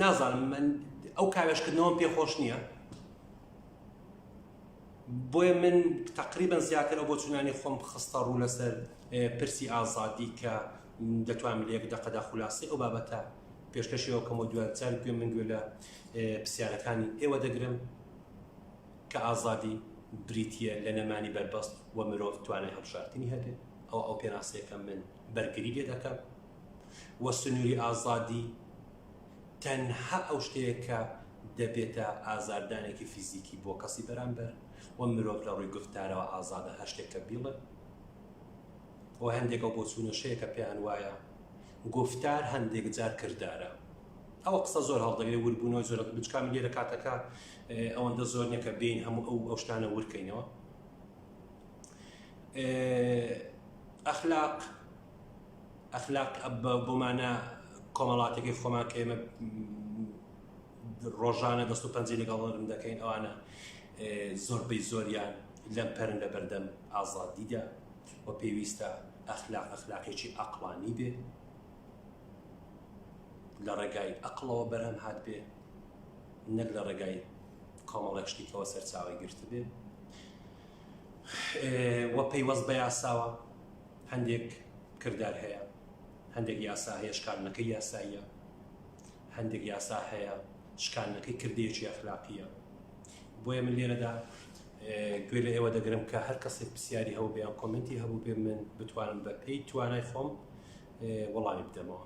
[SPEAKER 1] نازانم، من ئەو کاوێشکردنەوەم پێخۆش نییە، بۆیە من تقریبا زیاتر ئەو بۆ چوونانی خۆم خستە ڕوو لەسەر پرسی ئازادی کە دەتوانم لە یەک دەقەدا خولاسی ئەو بابەتە پێشکەشیەوە کەمەوە دوارچار گوێ من گوێ لە پرسیارەکانی ئێوە دەگرم کە ئازادی بریتیە لە نەمانی بەربەست و مرۆڤ توانای هەڵبژاردنی هەبێت. ئەو پێناسەیەکە من بەرگری لێ دەکەم و سنووری ئازادی تەنها ئەو شتەیە کە دەبێتە ئازاردانێکی فیزیکی بۆ کەسی بەرامبەر و مرۆڤ لە ڕووی گفتارەوە ئازادە هەر شتێکە بیڵێ. و هەندێک ئەو بۆ چوونەشەیە کە پێیان وایە گفتار هەندێک جار کردارە. ئەوە قسە زۆر هەڵدەگرێت، وربوونەوەی زۆر بچکام لێرە کاتەکە ئەوەندە زۆر نییە کە بین هەموو ئەو شتانە ورکەینەوە. ئەخلاق بۆمانە کۆمەڵاتێکی خۆمان کە ئێمە ڕۆژانە دەست و پەنجەی لەگەڵ دەکەین، ئەوانە زۆربەی زۆریان لەم پەرن لە بەردەم ئازادیدا و پێویستە ئەخلاقێکی عەقڵانی بێ، لە ڕێگای عەقڵەوە بەرهەم هات بێ، نەک لە ڕێگای کۆمەڵێک شتێکەوە سەرچاوی گرت بێ. و پەیوەست بە یاساوە هەندێک کردار هەیە، هەندێک یاسا هەیە شکاندنەکەی یاساییە، هەندێک یاسا هەیە شکاندنەکەی کردەیەکی ئەخلاقیە. بۆیە من لێرەدا گوێ لە ئێوە دەگرم کە هەر کەسێک پرسیاری هەبوو بێ، کۆمنتی هەبوو بێ، من بتوانم بە پێی توانای خۆم وەڵامی بدەمەوە.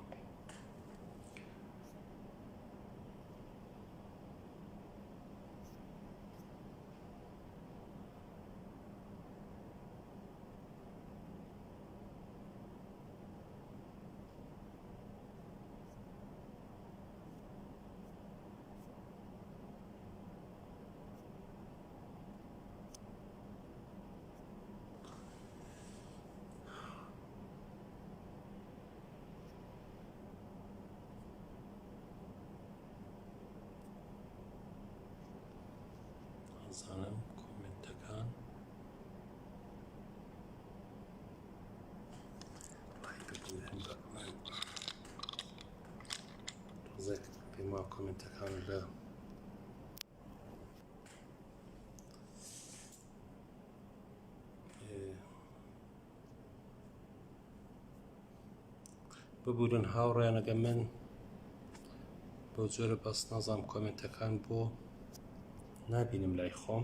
[SPEAKER 1] ما کۆمنتەکان لە ببورن هاوڕێیانەگە من بۆ جۆرە بەس نازام کۆمنتەکان بۆ نابینم لای خۆم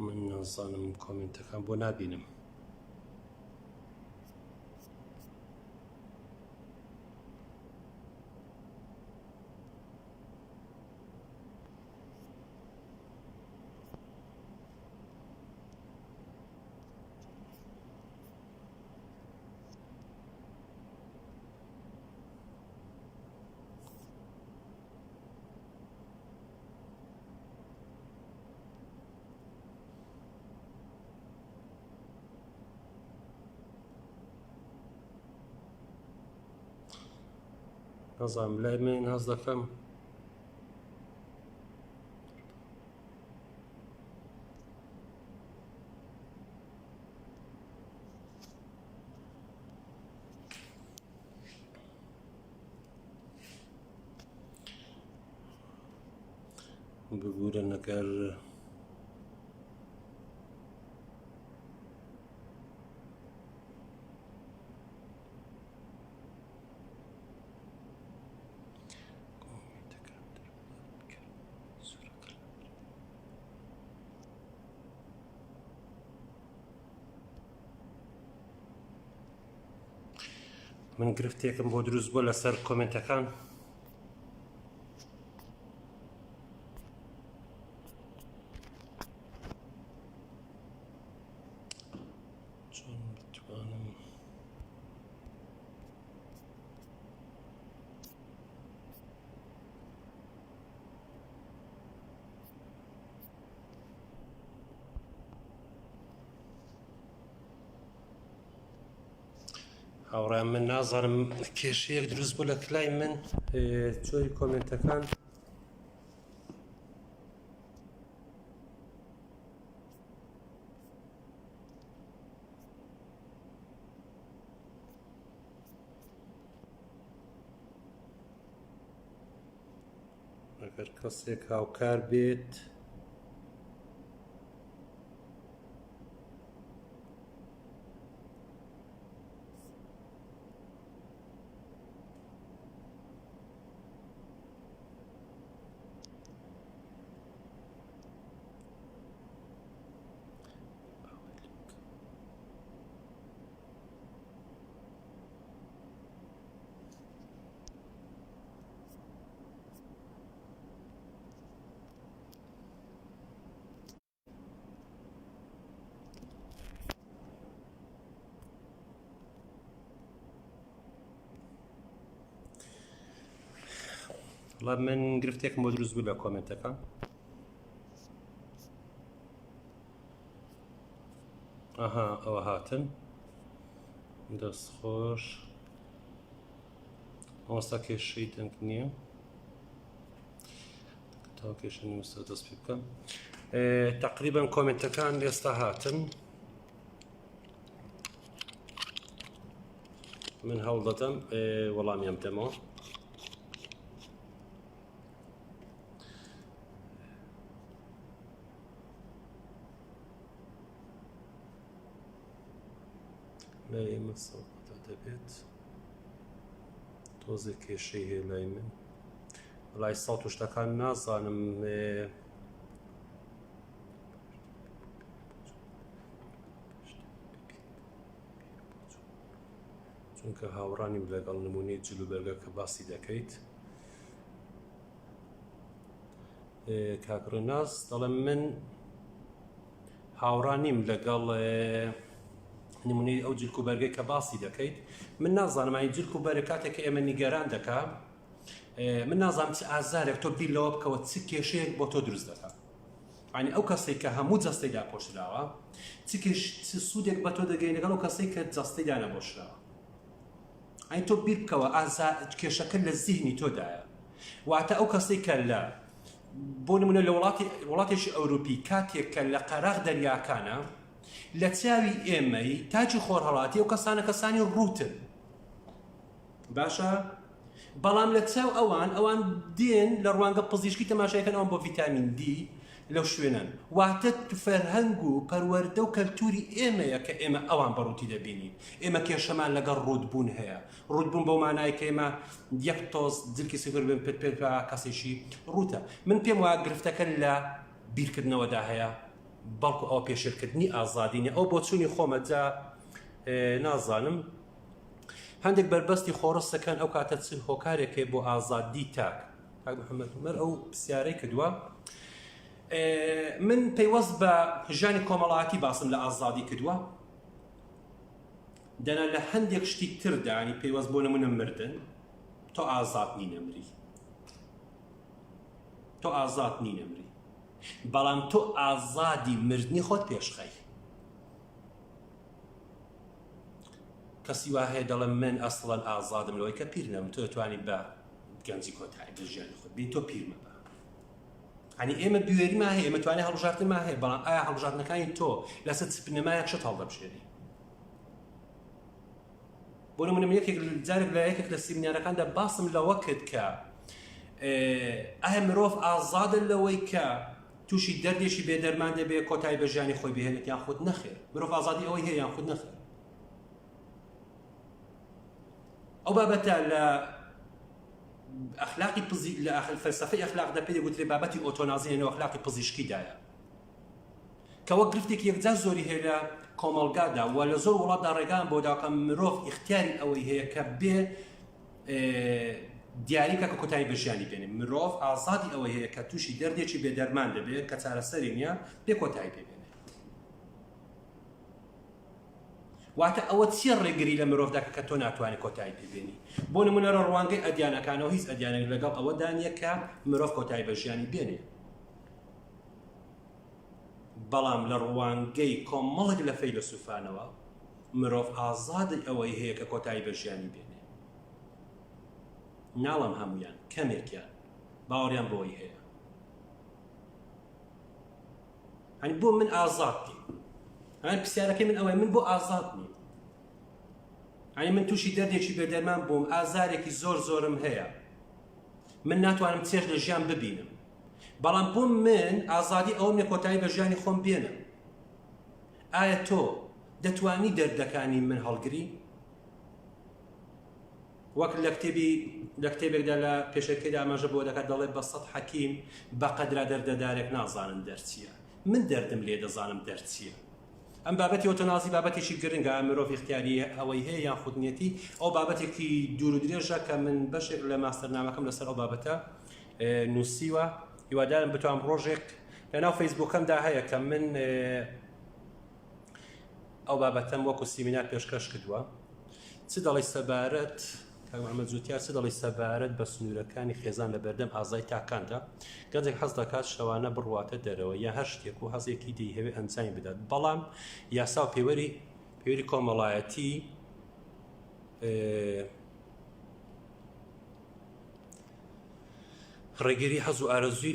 [SPEAKER 1] من نازانم کۆمنتەکان بۆ نابینم نازانم لای من هەز دەکەم ببورن ئەگەر من گرفتێکم بۆ دروست بووە لەسەر کۆمنتەکان چۆن بتوانم هاوڕێیان من نازانم کێشەیەک دروست بوو لە کلای من جۆری کۆمنتەکان ئەگەر کەسێک هاوکار بێت وڵام من گرفتێکم بۆ دروست بوو لە کۆمنتەکان ئاها ئەوە هاتن دەستخۆش ئەوەستا کێشەی دەنگ نییە تا کێشە نووسە دەست پێ بکەم تقریبا کۆمنتەکان ئێستا هاتن من هەوڵ دەدەم وەڵامیان بدەمەوە لای ئێمە سەوقەتە دەبێت تۆزێک کێشەی هەیە لای من وەڵای ساڵ و شتەکان نازانم چونکە هاوڕانیم لەگەڵ نمونەی جلوبەرگە کە باسی دەکەیت کاکڕێناز دەڵێم من هاوڕانیم لەگەڵ نمونەی ئەو جلک و بەرگەی کە باسی دەکەیت من نازانم ئای جلک و بەرگ کاتێک کە ئێمە نیگەران دەکا من نازانم چ ئازارێک تۆ بیر لەوە بکەوە چ کێشەیەک بۆ تۆ دروست دەکات یعنی ئەو کەسێک کە هەموو جەستەی داپۆشراوە چ سوودێک بە تۆ دەگەی لەگەڵ ئەو کەسەی کە جەستەی دانەپۆشراوە ئەی تۆ بیر بکەوە کێشەکە لە زیهنی تۆدایە واتە ئەو کەسەی کە لە بۆ نمونە لە وڵاتێکی ئەوروپی کاتێک کە لە قەراغ دەریاکانە لە چاوی ئێمەی تاجی خۆرهەڵاتی و کەسانی ڕوتن باشە بەڵام لە چاو ئەوان دێن لە ڕوانگە پزیشکی تەماشایەکەن ئەوان بۆ ڤیتامین دی لەو شوێنن واتە فەرهەنگ و پەروەردە و کەلتوری ئێمەیە کە ئێمە ئەوان بەڕووتی دەبینین ئێمە کێشەمان لەگەڵ ڕوودبوون هەیە ڕوودبوون بەو مانای کە ئێمە یەک تۆز جلکی سوگر بن پێ کەسێکی ڕوتە من پێم وایە گرفتەکە لە بیرکردنەوەدا هەیە بەڵکو ئەو پێشێرکردنی ئازادینە ئەو بۆ چوونی خۆمەجا نازانم هەندێک بربەستی خۆڕستەکان ئەو کاتە چ هۆکارێکی بۆ ئازادی تاک محەممەد عومەر ئەو پرسیارەی کردووە من پەیوەست بە ژیانی کۆمەڵایەتی باسم لە ئازادی کردووە دەنا لە هەندێک شتی تردانی پەیوەست بۆ نمونە مردن تۆ ئازاد نینەمری تۆ ئازاد نینەمری بەڵام تۆ ئازادی مردنی خۆت پێشخەی کەسی وا هەیە دەڵێ من ئەسڵەن ئازادم لەوەی کە پیر نەم تۆ دەتوانی بە گەنجی کۆتایی بە ژیانی خۆت بین تۆ پیر مەبە ینی ئێمە بوێریما هەیە ئێمە توانێ هەڵبژاردنما هەیە بەڵام ئایا هەڵبژاردنەکانی تۆ لەسەر چپنەمایەک شت هەڵدەبژێری بۆ نمونە من یەکێک جارێک لە یەکێک لە سیمینارەکاندا باسم لەوە کرد کە ئایا مرۆڤ ئازادە لەوەی کە تووشی دەردێکی بێدەرمان دەبێت کۆتایی بە ژیانی خۆی بهێنێت یان خۆت نەخێر مرۆڤ ئازادی ئەوەی هەیە یان خۆت نەخێر ئەو بابەتە لە ئەخلاقی لە فەلسەفەی ئەخلاقدا پێ دەگوترێت بابەتی ئۆتۆنازیەوە ئەخلاقی پزیشکیدایە کە وەک گرفتێکی یەکجار زۆری هەیە لە کۆمەڵگادا و لە زۆر وڵاتدا ڕێگان بۆ داکە مرۆڤ ئیختیاری ئەوەی هەیە کە بێ دیاریکە کە کۆتایی بە ژیانی بێنێ مرۆڤ ئازادی ئەوەی هەیە کە تووشی دەردێکی بێدەرمان دەبێت کە چارەسەری نییە بێ کۆتایی پێ بێنێ واتە ئەوە چیە ڕێگری لە مرۆڤدا کە تۆ ناتوانێت کۆتایی پێبێنی بۆ نمونە لە ڕوانگەی ئەدیانەکانەوە هیچ ئەدیانێک لەگەڵ ئەوە دانیە کە مرۆڤ کۆتایی بە ژیانی بێنێ بەڵام لە ڕوانگەی کۆمەڵێک لە فەیلسوفانەوە مرۆڤ ئازادی ئەوەی هەیە کە کۆتایی بە ژیانی بێنێ ناڵم هەمویان کەمێکیان باوەڕیان بۆی هەیە هەنی بۆ من ئازاد نیم هەن پرسیارەکەی من ئەوەی من بۆ ئازاد نیم هەنی من تووشی دەردێکی بێدەرمان بووم ئازارێکی زۆرم هەیە من ناتوانم چێژ لە ژیان ببینم بەڵام بۆ من ئازادی ئەوم لە کۆتایی بە ژیانی خۆم بێنم ئایا تۆ دەتوانی دەردەکانی من هەڵگری وەک لە کتێبێکدا لە پێشەکەیدا ئاماژە بۆ دەکات دەڵێ بە سەد حەکیم بە قەدرا دەردەدارێک نازانن دەرچیە من دەردم لێ دەزانم دەرچیە ئەم بابەتی ئۆتۆنازی بابەتێکی گرنگە مرۆڤ اختیاری ئەوەی هەیە یان خودنیەتی ئەو بابەتێکی دوور و درێژە کە من بەشێک لە ماستەرنامەکەم لەسەر ئەو بابەتە نووسیوە هیوادارم بتوانم ڕۆژێک لەناو فەیسبووکەمدا هەیە کە من ئەو بابەتەم وەکو سیمینار پێشکەش کردووە چ دەڵی سەبارەت محەممەد جوتیار چ دەڵی سەبارەت بە سنوورەکانی خێزان لە بەردەم ئازای تاکاندا گەنجێک حەز دەکات شەوانە بڕواتە دەرەوە یا هەر شتێک و هەزێکی دەیهەوێ ئەنجامی بدات بەڵام یاسا و پەیوەری کۆمەڵایەتی ڕێگەری حەز و ئارەزووی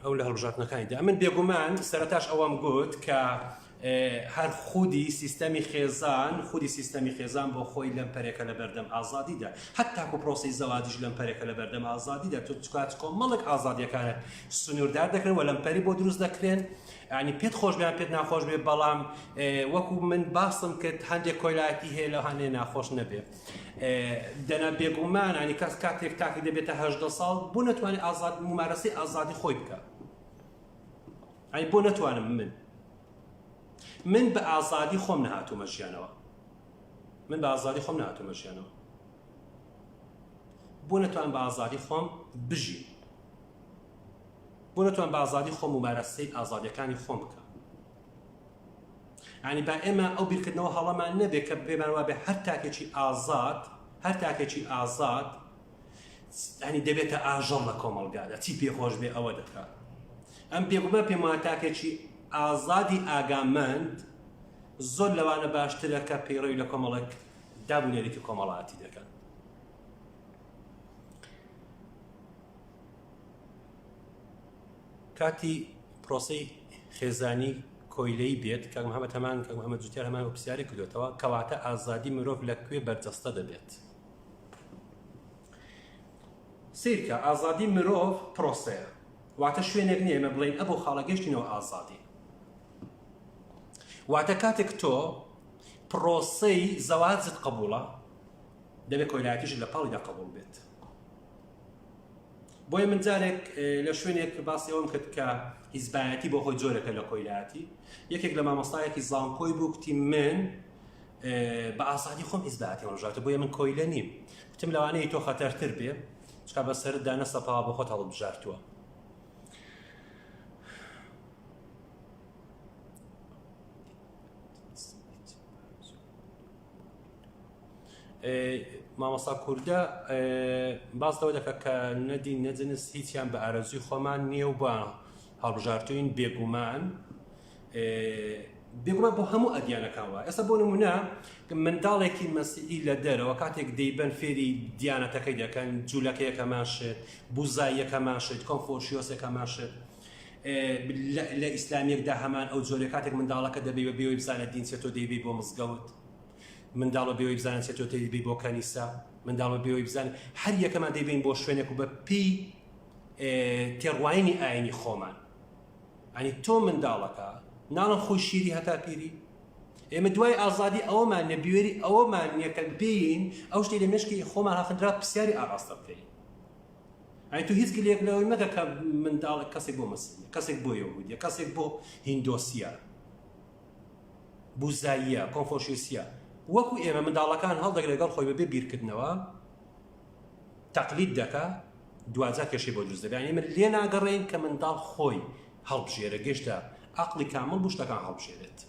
[SPEAKER 1] ئەو لە هەڵبژاردنەکانیدا من بێگومان سەرەتاش ئەوەم گوت کە هەر خودی سیستەمی خێزان بۆ خۆی لەم پەرێکە لە بەردەم ئازادیدا هەتاکو پرۆسی زەواجیش لەم پەرێکە لە بەردەم ئازادیدا تۆ چکات کۆمەڵێک ئازادیەکانت سنووردار دەکرێن و لەم پەری بۆ دروست دەکرێن ینی پێت خۆش بیان پێت ناخۆش بێ بەڵام وەکو من باسم کرد هەندێک کۆیلایەتی هەیە لە هەندێک ناخۆش نەبێ دەنا بێگومان ینی کەس کاتێک تاکی دەبێتە 18 ساڵ بۆ نەتوانێت ممارەسەی ئازادی خۆی بکە ینی بۆ نەتوانم من بە ئازادی خۆم نەهاتوومە ژیانەوە بۆ نەتوان بە ئازادی خۆم بژین بۆ نەتوان بە ئازادی خۆم ممارەسەی ئازادیەکانی خۆم بکە ینی با ئێمە ئەو بیرکردنەوە هەڵەمان نەبێت کە پێمان وابێ هەر تاکێکی ئازاد ینی دەبێتە ئاژەڵ لە کۆمەڵگادا چی پێخۆش بێ ئەوە دەکات ئەم بێگومە پێم وایە تاکێکی ئازادی ئاگامەند زۆر لەوانە باشترە کە پەیڕەوی لە کۆمەڵێک دابوونێتی کۆمەڵایەتی دەکەن کاتی پرۆسەی خێزانی کۆیلەی بێت کە محەممەد هەمان کە محەممەد جوتیار هەمان پرسیاری کردوێتەوە کەواتە ئازادی مرۆڤ لەکوێ بەرجەستە دەبێت. سیرکە ئازادی مرۆڤ پرۆسەیە، واتە شوێنێک نییە ئێمە بڵین ئەبوو خاڵە گەشتینەوە ئازادی. واتە کاتێک تۆ پرۆسەی زەواجت قبوڵە دەبێت کۆیلایەتیش لە پاڵیدا قبول بێت. بۆیە من جارێک لە شوێنێک باسی ئەوم کرد کە هیزبایەتی بۆ خۆی جۆرەکە لە کۆیلایەتی، یەکێک لە مامۆستایەکی زانکۆی بوو کتی من بە ئازادی خۆم هیزبایەتی ڕژاتە بۆیە من کۆیلە نیم. وتم لەوانەیە تۆ خەتەرتر بێ چکە بەسەردا نەسەپاوە بۆ خۆت هەڵبژارتووە. مامۆستا کووردە باس لەوە دەکات کە نەدین نەجنس هیچیان بە ئارەزوی خۆمان نییە و بە هەڵبژارتوین بێگومان بۆ هەموو ئەدیانەکان وایە. ئێستا بۆ نمونە منداڵێکی مەسیحی لە دەرەوە کاتێک دەیبەن فێری دیانەتەکەی دەکەن، جوولەکەیەکەمان شت، بوزاییەکەمان شت، کۆنفۆشیۆسێکەمان شت، لە ئیسلامیەکدا هەمان ئەو جۆرە کاتێک منداڵەکە دەبێت بە بێەوەی بزانێت دین چێتۆ دەیبێت بۆ مزگەوت، منداڵە بێەوەی بزانێت چێتۆ دەیبێت بۆ کەنیسا، منداڵە بێەوەی بزانێت هەر یەکەمان دەیبین بۆ شوێنێک و بە پێی تێڕواینی ئاینی خۆمان. ئەنی تۆ منداڵەکە ناڵم خۆی شیری هەتا پیری. ئێمە دوای ئازادی ئەوەمان نەبیێری ئەوەمان نیەکە بین ئەو شتێ لە مشکی خۆمان هەخندرا پرسیاری ئاڕاستە بکەین. ئەنی تو هیچ گلێک لەوەی مەکە کە منداڵێک کەسێک بۆ مەسیحیە، کەسێک بۆ یەهودیە، کەسێک بۆ هیندۆسیە، بوزاییە، کۆنفۆشیۆسیە. وەکو ئێمە منداڵەکان هەڵدەگرێت لەگەڵ خۆی بەبێ بیرکردنەوە تەقلید دەکا دوازار کێشەی بۆ دروست دەبێت. ئێمە لێ ناگەڕێین کە منداڵ خۆی هەڵبژێرە گەشتە عەقڵی کامل بۆ شتەکان هەڵبژێرێت.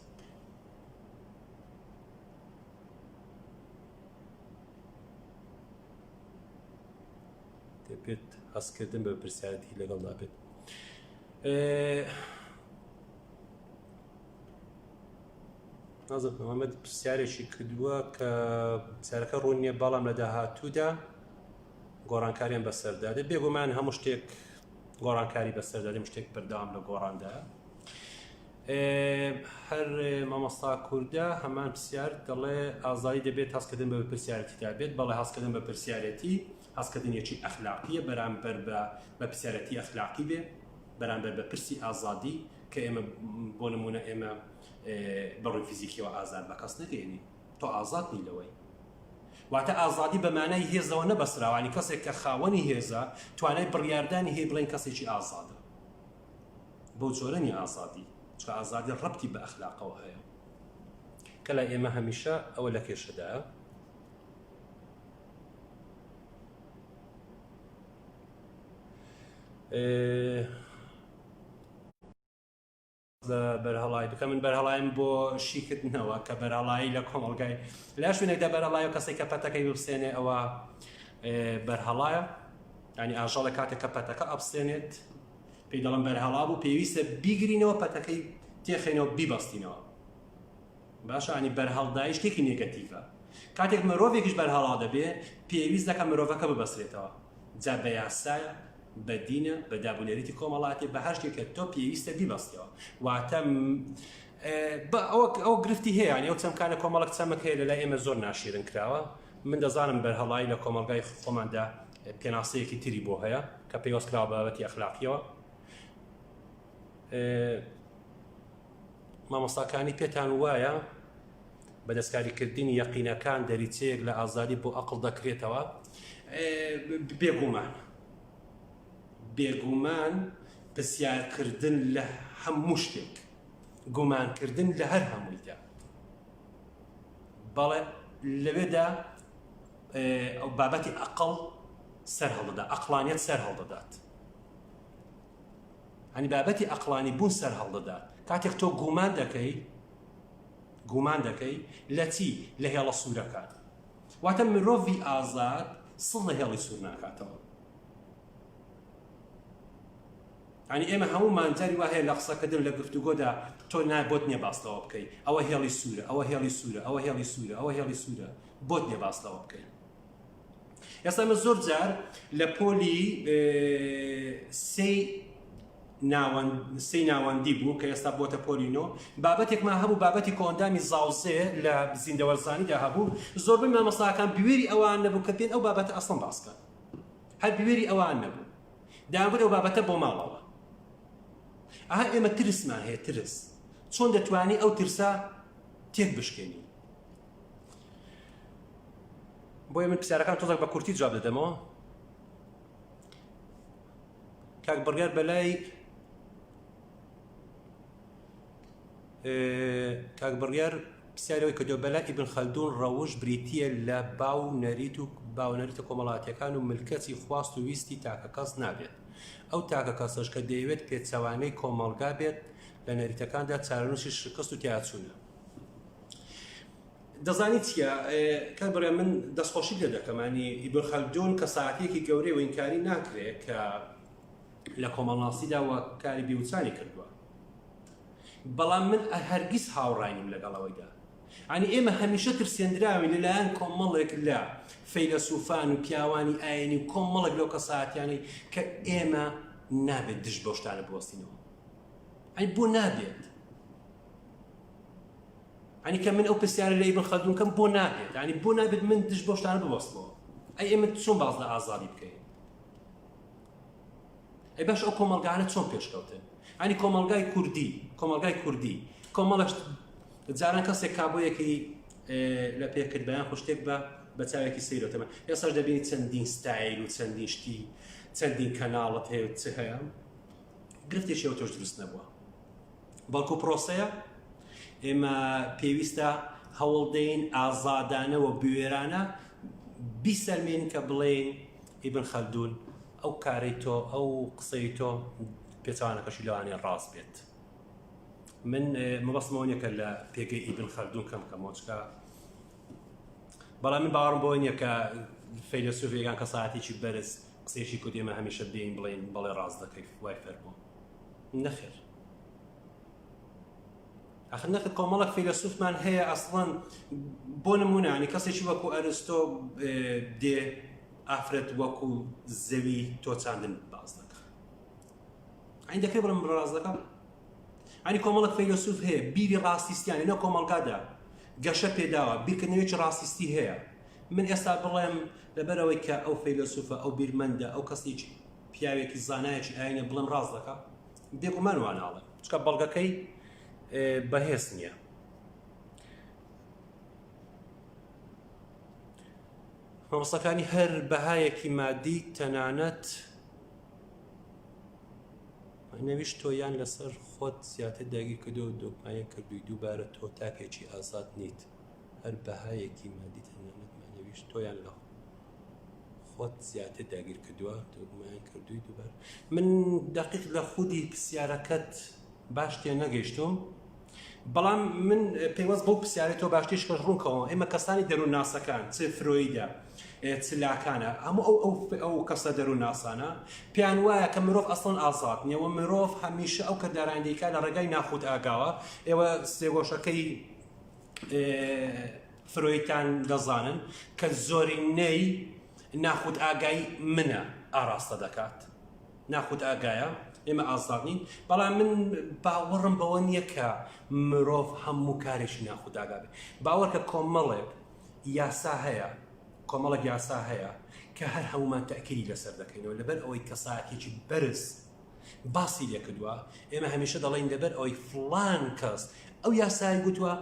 [SPEAKER 1] دەبێت هەستکردن بە پرسیارەتی لەگەڵدا بێت. نازم محەممەد پرسیارێکی کردووە کە پرسیارەکە ڕوون نییە، بەڵام لە داهاتوودا گۆڕانکاریان بەسەردادێ. بێگومان هەموو شتێک گۆڕانکاری بەسەردادێ، شتێک بەردەوام لە گۆڕاندایە. هەر مامۆستا کووردە هەمان پرسیار دەڵێ ئازادی دەبێت هەستکردن بە پرسیارەتی دابێت. بەڵێ هەستکردن بە پرسیارەتی هەستکردنێکی ئەخلاقیە بەرامبەر بە پرسیارەتی ئەخلاقی بێ، بەرامبەر بە پرسی ئازادی کە ئێمە بۆ نمونە ئێمە بەڕووی فیزیکیەوە ئازاد بە کەس نەکەینی. تۆ ئازاد نی لەوەی. واتە ئازادی بە مانای هێزەوە نەبەسراوانی کەسێک کە خاوەنی هێزە توانای بڕیاردانی هەیە بڵێن کەسێکی ئازادە. بۆ جۆرەنی ئازادی چکە ئازادی ڕەبتی بە ئەخلاقەوە هەیە کە لە ئێمە هەمیشە ئەوە لە کێشەدایە. بەرهەڵای بکە من بەرهەڵایم بۆ شیکردنەوە کە بەرهەڵایی لە کۆمەڵگای لا شوێنێکدا بەرهەڵایە کەسێک کە پەتەکەی ببسێنێ ئەوە بەرهەڵایە، ینی ئاژەڵە کاتێک کە پەتەکە ئەبسێنێت پێی دەڵم بەرهەڵا بوو پێویستە بیگرینەوە پەتەکەی تێخێنەوە بیبەستینەوە. باشە ئەنی بەرهەڵدایی شتێکی نێگەتیڤە. کاتێک مرۆڤێکیش بەرهەڵا دەبێ پێویست دەکە مرۆڤەکە ببەسرێتەوە. جا بە یاسایە، بە دینە، بە دابونەریتی کۆمەڵاتی، بە هەر شتێک کە تۆ پێویستە بیبەستیەوە. واتە ئەوە گرفتی هەیە، ینی ئەو چەمکانە کۆمەڵک چەمەک هەیە لەلای ئێمە زۆر ناشیرن کراوە. من دەزانم بەرهەڵایی لە کۆمەلگای خۆماندا پێناسەیەکی تری بۆ هەیە کە پێوەست کراوە بە بابەتی ئەخلاقیەوە. مامۆستاکانی پێتان وایە بەدەستکاریکردنی یەقینەکان دەریچەیەک لە ئازادی بۆ عەقڵ دەکرێتەوە؟ بێگومان پرسیارکردن لە هەموو شتێک، گومانکردن لە هەر هەموویدا. بەڵێ لەوێدا ئەو بابەتی عەقڵ سەر هەڵدەدا، عەقڵانیەت سەر هەڵدەدات. ئەنی بابەتی عەقڵانی بوون سەر هەڵدەدات. کاتێک تۆ گومان دەکەی لە چی؟ لە هێڵە سوورەکان. واتە مرۆڤی ئازاد سڵ لە هێڵی سوور ناکاتەوە. ئەنی ئێمە هەموومان جاری وا هەیە لە قسەکردن لە گفتوگۆدا تۆ بۆت نییە باستەوە بکەیت، ئەوە هێڵی سوورە، ئەوە هێڵی سوورە، ئەوە هێڵی سوورە، ئەوە هێڵی سوورە، بۆت نییە باستەوە بکەیت. ئێستا ئێمە زۆر جار لە پۆلی سێی سی ناوەندی بوو کە ئێستا بۆتە پۆلینۆ بابەتێکمان هەبوو بابەتی کۆندامی زاوزێ لە زیندەوەرزانیدا هەبوو زۆربەی مامۆستاکان بوێری ئەوان نەبوو کە پێن ئەو بابەتە ئەسڵم باسکەن هەر بوێری ئەوان نەبوو داگوت ئەو بابەتە بۆ ماڵەوە ئەها ئێمە ترسمان هەیە ترس چۆن دەتوانی ئەو ترسا تێک بشکێنی بۆیە من پرسیارەکان تۆزێک بە کورتی جواب دەدەمەوە کاک بڕگار بەلای کاک بڕگار پرسیارەوەی کردو بەلای ئیبن خەلدون ڕەوش بریتیە لە باونەریتە کۆمەڵاتیەکان و ملکەتی خواست و ویستی تاکە کەس نابێت ئەو تاکە کەسەش کە دەیەوێت پێچەوانەی کۆمەڵگا بێت لە نەریتەکاندا چارەنووسی شکست و تیاچوونە دەزانیت چیە کاک بڕگار من دەستخۆشی لێ دەکەمانی ئیبن خەلدون کە ساعتێکی گەورەی و ئینکاری ناکرێت کە لە کۆمەڵناسیدا وە کاری بیوچانی کردووە بەڵام من هەرگیز هاوڕاینیم لەگەڵەوەیدا ینی ئێمە هەمیشە ترسێنراوین لەلایەن کۆمەڵێک لە فەیلسوفان و پیاوانی ئاینی و کۆمەڵێک لەو کەساتیانی کە ئێمە نابێت دش بۆ شتانە بوەستینەوە ئەی بۆ نابێت ینی کە من ئەو پرسیارە لە ئیبن خەلدون کەم بۆ نابێت ینی بۆ نابێت من دش بۆ شتانە بوەستمەوە ئەی ئێمە چۆن باز لە ئازادی بکەین ئەی باش ئەو کۆمەڵگانە چۆن پێشکەوتن ینی کۆمەڵگای کوردی کۆمەڵەش جاران کەسێک کابۆیەکی لە پێکردبیان خوشتێک بە چاوێکی سەیرۆتەمە ئێستاش دەبینی چەندین ستایل و چەندین شتی چەندین کەناڵت هەیە و چ هەیە گرفتێکی ئەو تۆش دروست نەبووە بەڵکو پرۆسەیە ئێمە پێویستە هەوڵدەین ئازادانە و بوێرانە بیسەلمێن کە بڵێن ئیبن خەلدون ئەو کارەی تۆ ئەو قسەی تۆ پێچوانەکەشی لەوانێ ڕاست بێت من مەبەستمەوە نییە کە لە پێگەی ئیبن خەلدون کەمکەمەوە چکە بەڵام من باوەڕم بۆ نییە کە فەیلسوفێکان کە ساعتێکی بەرز قسێشی کورد ئێمە هەمیشە بێین بڵێن بەڵێ ڕاست دەکەی وای فەرموو نەخێر ئەخر نەخێر کۆمەڵێک فەیلسوفمان هەیە ئەسڵەن بۆ نمونە ینی کەسێکی وەکو ئەرستۆ دێ ئافرەت وەکو زەوی تۆ چاندن باز دەکە ئەین دەکەی بڵم ڕاست دەکەم ینی کۆمەڵێک فەیلسوف هەیە بیری ڕاستیستیان لەنێو کۆمەڵگادا گەشە پێداوە بیرکردنەوەیکی ڕاستیستی هەیە من ئێستا بڵێم لەبەرەوەی کە ئەو فەیلسوفە ئەو بیرمەندە ئەو کەسێکی پیاوێکی زانایەکی ئاینە بڵێم ڕاست دەکە بێگومان واناڵێ چکە بەڵگەکەی بەهێز نییە مەبەستەکانی هەر بەهایەکی مادی تەنانەت نەویشت تۆیان لەسەر خۆت زیاتر داگیر کردەوە و دۆگمایە کردووی دووبارە تۆ تاکێکی ئازاد نیت هەر بەهایەکی مادی تەنانەت نەویشت تۆیان لە خۆت زیاتر داگیر کردووە دۆگمایان کردووی دووبارە من دقیق لە خودی پرسیارەکەت باش تێ نەگەیشتم بەڵام من پێوەست بەو پرسیارەی تۆ باشتیش کەش ڕوونکەوە ئێمە کەسانی دەروون ناسەکان چ فرۆیدە چ لاکانە هەموو ئەو کەسە دەروون ناسانە پێیان وایە کە مرۆڤ ئەسڵەن ئازاد نییە و مرۆڤ هەمیشە ئەو کردارانی دەیکات لە ڕێگای ناخود ئاگاوە ئێوە سێگۆشەکەی فرۆیتان دەزانن کە زۆرینەی ناخود ئاگای منە ئاراستە دەکات ناخود ئاگایە ئێمە ئازاد نین بەڵام من باوەڕم بەوە نییە کە مرۆڤ هەموو کارێکی ناخود ئاگا بێت باوەڕ کە کۆمەڵێک یاسا هەیە کۆمەڵێک یاسا هەیە کە هەر هەمومان تەکیری لەسەر دەکەینەوە لەبەر ئەوەی کە ساعتێکی بەرز باسی لێ کردووە ئێمە هەمیشە دەڵێن لەبەر ئەوەی فڵان کەس ئەو یاسای گوتووە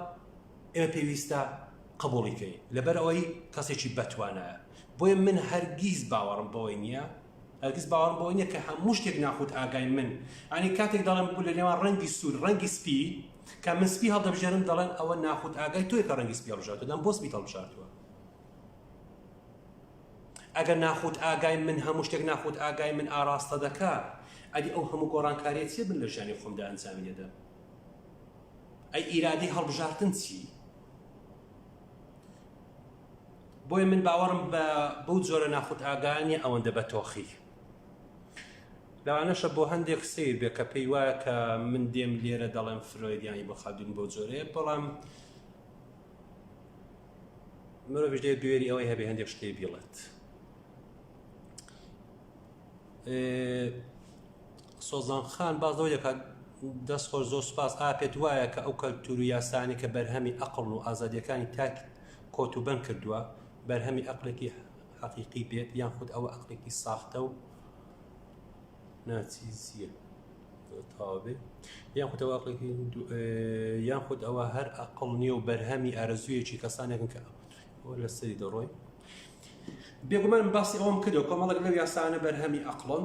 [SPEAKER 1] ئێمە پێویستە قبوڵی بکەین لەبەر ئەوەی کەسێکی بەتوانایە بۆیە من هەرگیز باوەڕم بەوەی نییە هەرگیز باوەڕم بەوەی نییە کە هەموو شتێک ناخود ئاگای من ئەنی کاتێک دەڵێن بوو لە نێوان ڕەنگی سوور ڕەنگی سپی کە من سپی هەڵدەبژێرم دەڵێن ئەوە ناخود ئاگای تۆی کە ڕەنگی سپی هەڵبژاردووە دەم بۆ سپی هەڵبژاردووە ئەگەر ناخود ئاگای من هەموو شتێک ناخود ئاگای من ئاراستە دەکات ئەدی ئەو هەموو گۆڕانکاریە چێ بن لە ژیانی خۆمدا ئەنجامی دەدەم ئەی ئیرادەی هەڵبژاردن چی بۆیە من باوەڕم بەو جۆرە ناخود ئاگایانە ئەوەندە بە تۆخی لەوانەشە بۆ هەندێک سیر بێ کە پێی وایە کە من دێم لێرە دەڵێم فرۆیدیانی بۆ خەلدون بۆ جۆرەیە بەڵام مرۆڤیش دەیەوێت بوێری ئەوەی هەبێ هەندێک شتێ بیڵێت سۆزان خان بازەوەی دەکات دەست خۆش زۆر سوپاس ئاپێت وایە کە ئەو کەلتور و یاسانی کە بەرهەمی ئەقڵ و ئازادیەکانی تاک کۆتوبەن کردووە بەرهەمی ئەقلێکی حەقیقی بێت یان خود ئەوە ئەقلێکی ساختە و ناچیزیە تاوابێ یان خود ئەوە ئەقلێکی یان خود ئەوە هەر ئەقڵ نییە و بەرهەمی ئارەزوویەکی کەسانێکن کە لە سەری دەڕۆی بێگومان باسی ئەوم کردەوە کۆمەڵێک لەو یاسانە بەرهەمی ئەقڵن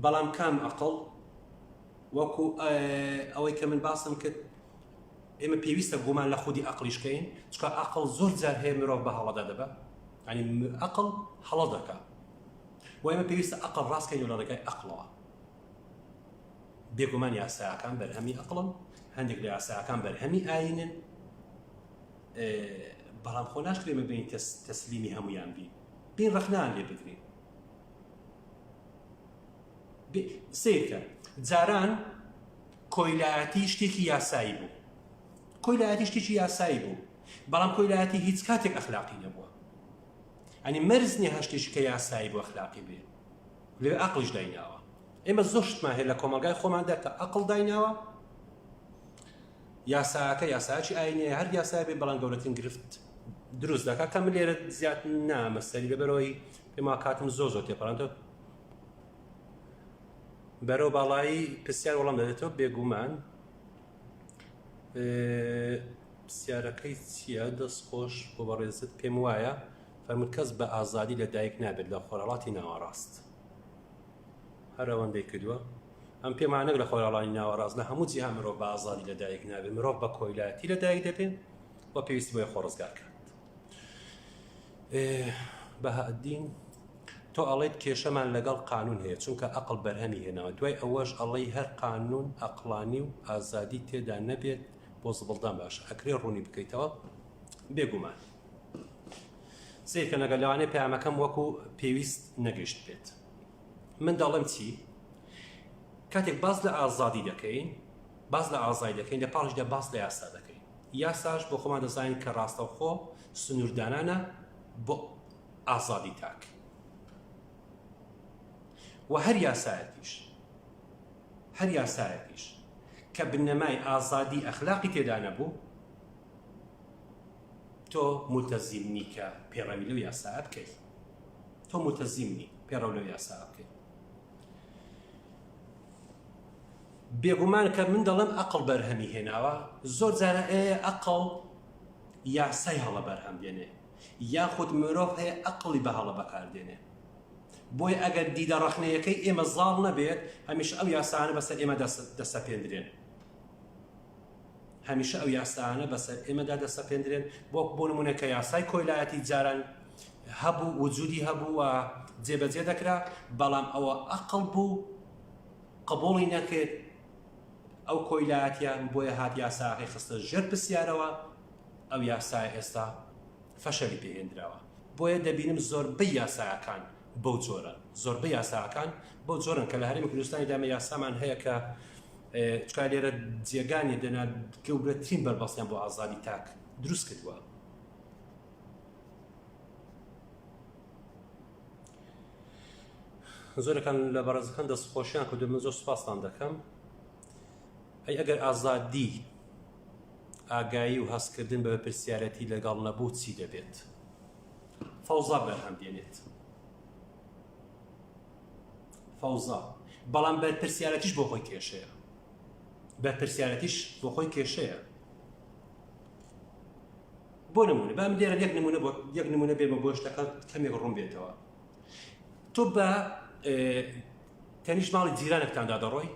[SPEAKER 1] بەڵام کام ئەقڵ وەکو ئەوەی کە من باسم کرد ئێمە پێویستە گومان لە خودی ئەقلیشکەین چکە ئەقڵ زۆر جار هەیە مرۆڤ بە هەڵەدا دەبە ینی ئەقڵ هەڵە دەکات و ئێمە پێویستە ئەقڵ ڕاستکەین و لە ڕێگای ئەقڵەوە بێگومان یاساکان بەرهەمی ئەقڵن هەندێک لە یاساکان بەرهەمی ئاینن بەڵام خۆ ناشکرێمە بین تەسلیمی هەمویان بین ڕەخنان لێ بگرین سیرکە جاران کۆیلایەتی شتێکی یاسایی بوو کۆیلایەتی شتێکی یاسایی بوو بەڵام کۆیلایەتی هیچ کاتێک ئەخلاقی نەبووە ئەنی مەرز نییە هەر شتێکی کە یاسایی بۆ ئەخلاقی بێ لێ ئەقڵش دایناوە ئێمە زۆر شتمان هەیە لە کۆمەلگای خۆماندا کە ئەقڵ دایناوە یاساکە یاساکی ئاینەیە هەر یاسای بێ بەڵام گەورەترین گرفت دروست دەکات کە من لێرە زیاد نامەسەری لەبەرەوەی پێما کاتم زۆر تێپەڕاندەوە بەرەو باڵایی پرسیار وەڵام دەدێتەوە بێگومان پرسیارەکەی چییە دەستخۆش بۆ بەڕێزت پێم وایە فەرمووت کەس بە ئازادی لە دایک نابێت لە خۆرهەڵاتی ناوەڕاست هەر ئەوەندەی کردووە ئەم پێمانەک لە خۆرهەڵاتی ناوەڕاست لە هەموو جیهان مرۆڤ بە ئازادی لە دایک نابێت مرۆڤ بە کۆیلایەتی لە دایک دەبێت و پێویستی بۆیە خۆڕزگار کات بەهادین تۆ ئەڵێت کێشەمان لەگەڵ قانون هەیە چونکە ئەقڵ بەرهەمی هێناوە دوای ئەوەش ئەڵەی هەر قانون ئەقلانی و ئازادی تێدا نەبێت بۆ زبڵدان باشە ئەکرێ ڕوونی بکەیتەوە بێگومان سیرکە نەگەل لەوانەیە پەیامەکەم وەکو پێویست نەگەیشت بێت من دەڵێم چی کاتێک باز لە ئازادی دەکەین باز لە ئازادی دەکەین لە پاڵشدا باز لە یاسا دەکەین یاساش بۆ خۆمان دەزانین کە ڕاستەوخۆ سنووردانانە بۆ ئازادی تاک و هەر یاسایەتیش کە بنەمای ئازادی ئەخلاقی تێدا نەبوو تۆ ملتەزیمنی کە پێڕەوی لەو یاسایە بکەیت تۆ ملتەزیمنی پێڕەو لەو یاسایە بکەیت بێگومان کە من دەڵێم ئەقڵ بەرهەمی هێناوە زۆر جارە ئەقڵ یاسای هەڵە بەرهەم دێنێ یاخود مرۆڤ هەیە ئەقڵی بە هەڵە بەکاردێنێ بۆی ئەگەر دیدە ڕەخنەیەکەی ئێمە زاڵ نەبێت هەمیشە ئەو یاسانە بەسەر ئێمە دەسەپێندرێن هەمیشە ئەو یاسانە بەسەر ئێمەدا دەسەپێندرێن بۆ نمونە کە یاسای کۆیلایەتی جاران هەبوو وجودی هەبوو و جێبەجێ دەکرا بەڵام ئەوە ئەقڵ بوو قبوڵی نەکرد ئەو کۆیلایەتیان بۆیە هات یاساکەی خستە ژێر پرسیارەوە ئەو یاسای ئێستا فەشەلی پێهێنراوە بۆیە دەبینم زۆربەی یاساکان بەو جۆرە زۆربەی یاساکان بەو جۆرن کە لە هەرێمی کوردستانی دامە یاسامان هەیە کە چکا لێرە جێگانی دەنا گەورەترین بەربەستیان بۆ ئازادی تاک دروست کردووە زۆرەکان لە بەڕێزەکان دەستخۆشیان کردو من زۆر سوپاسان دەکەم ئەگەر ئازادی ئاگایی و هەستکردن بە پرسیارەتی لەگەڵ نەبوو چی دەبێت فەوزا بەرهەم دێنێت فەوزا بەڵام بەرپرسیارەتیش بۆ خۆی کێشەیە بەرپرسیارەتیش بۆ خۆی کێشەیە بۆ نمونە بەم لێرە یەک نمونە بێمە بۆ شتەکان کەمێک ڕوون بێتەوە تۆ بە تەنیشت ماڵی جیرانێکتاندا دەڕۆی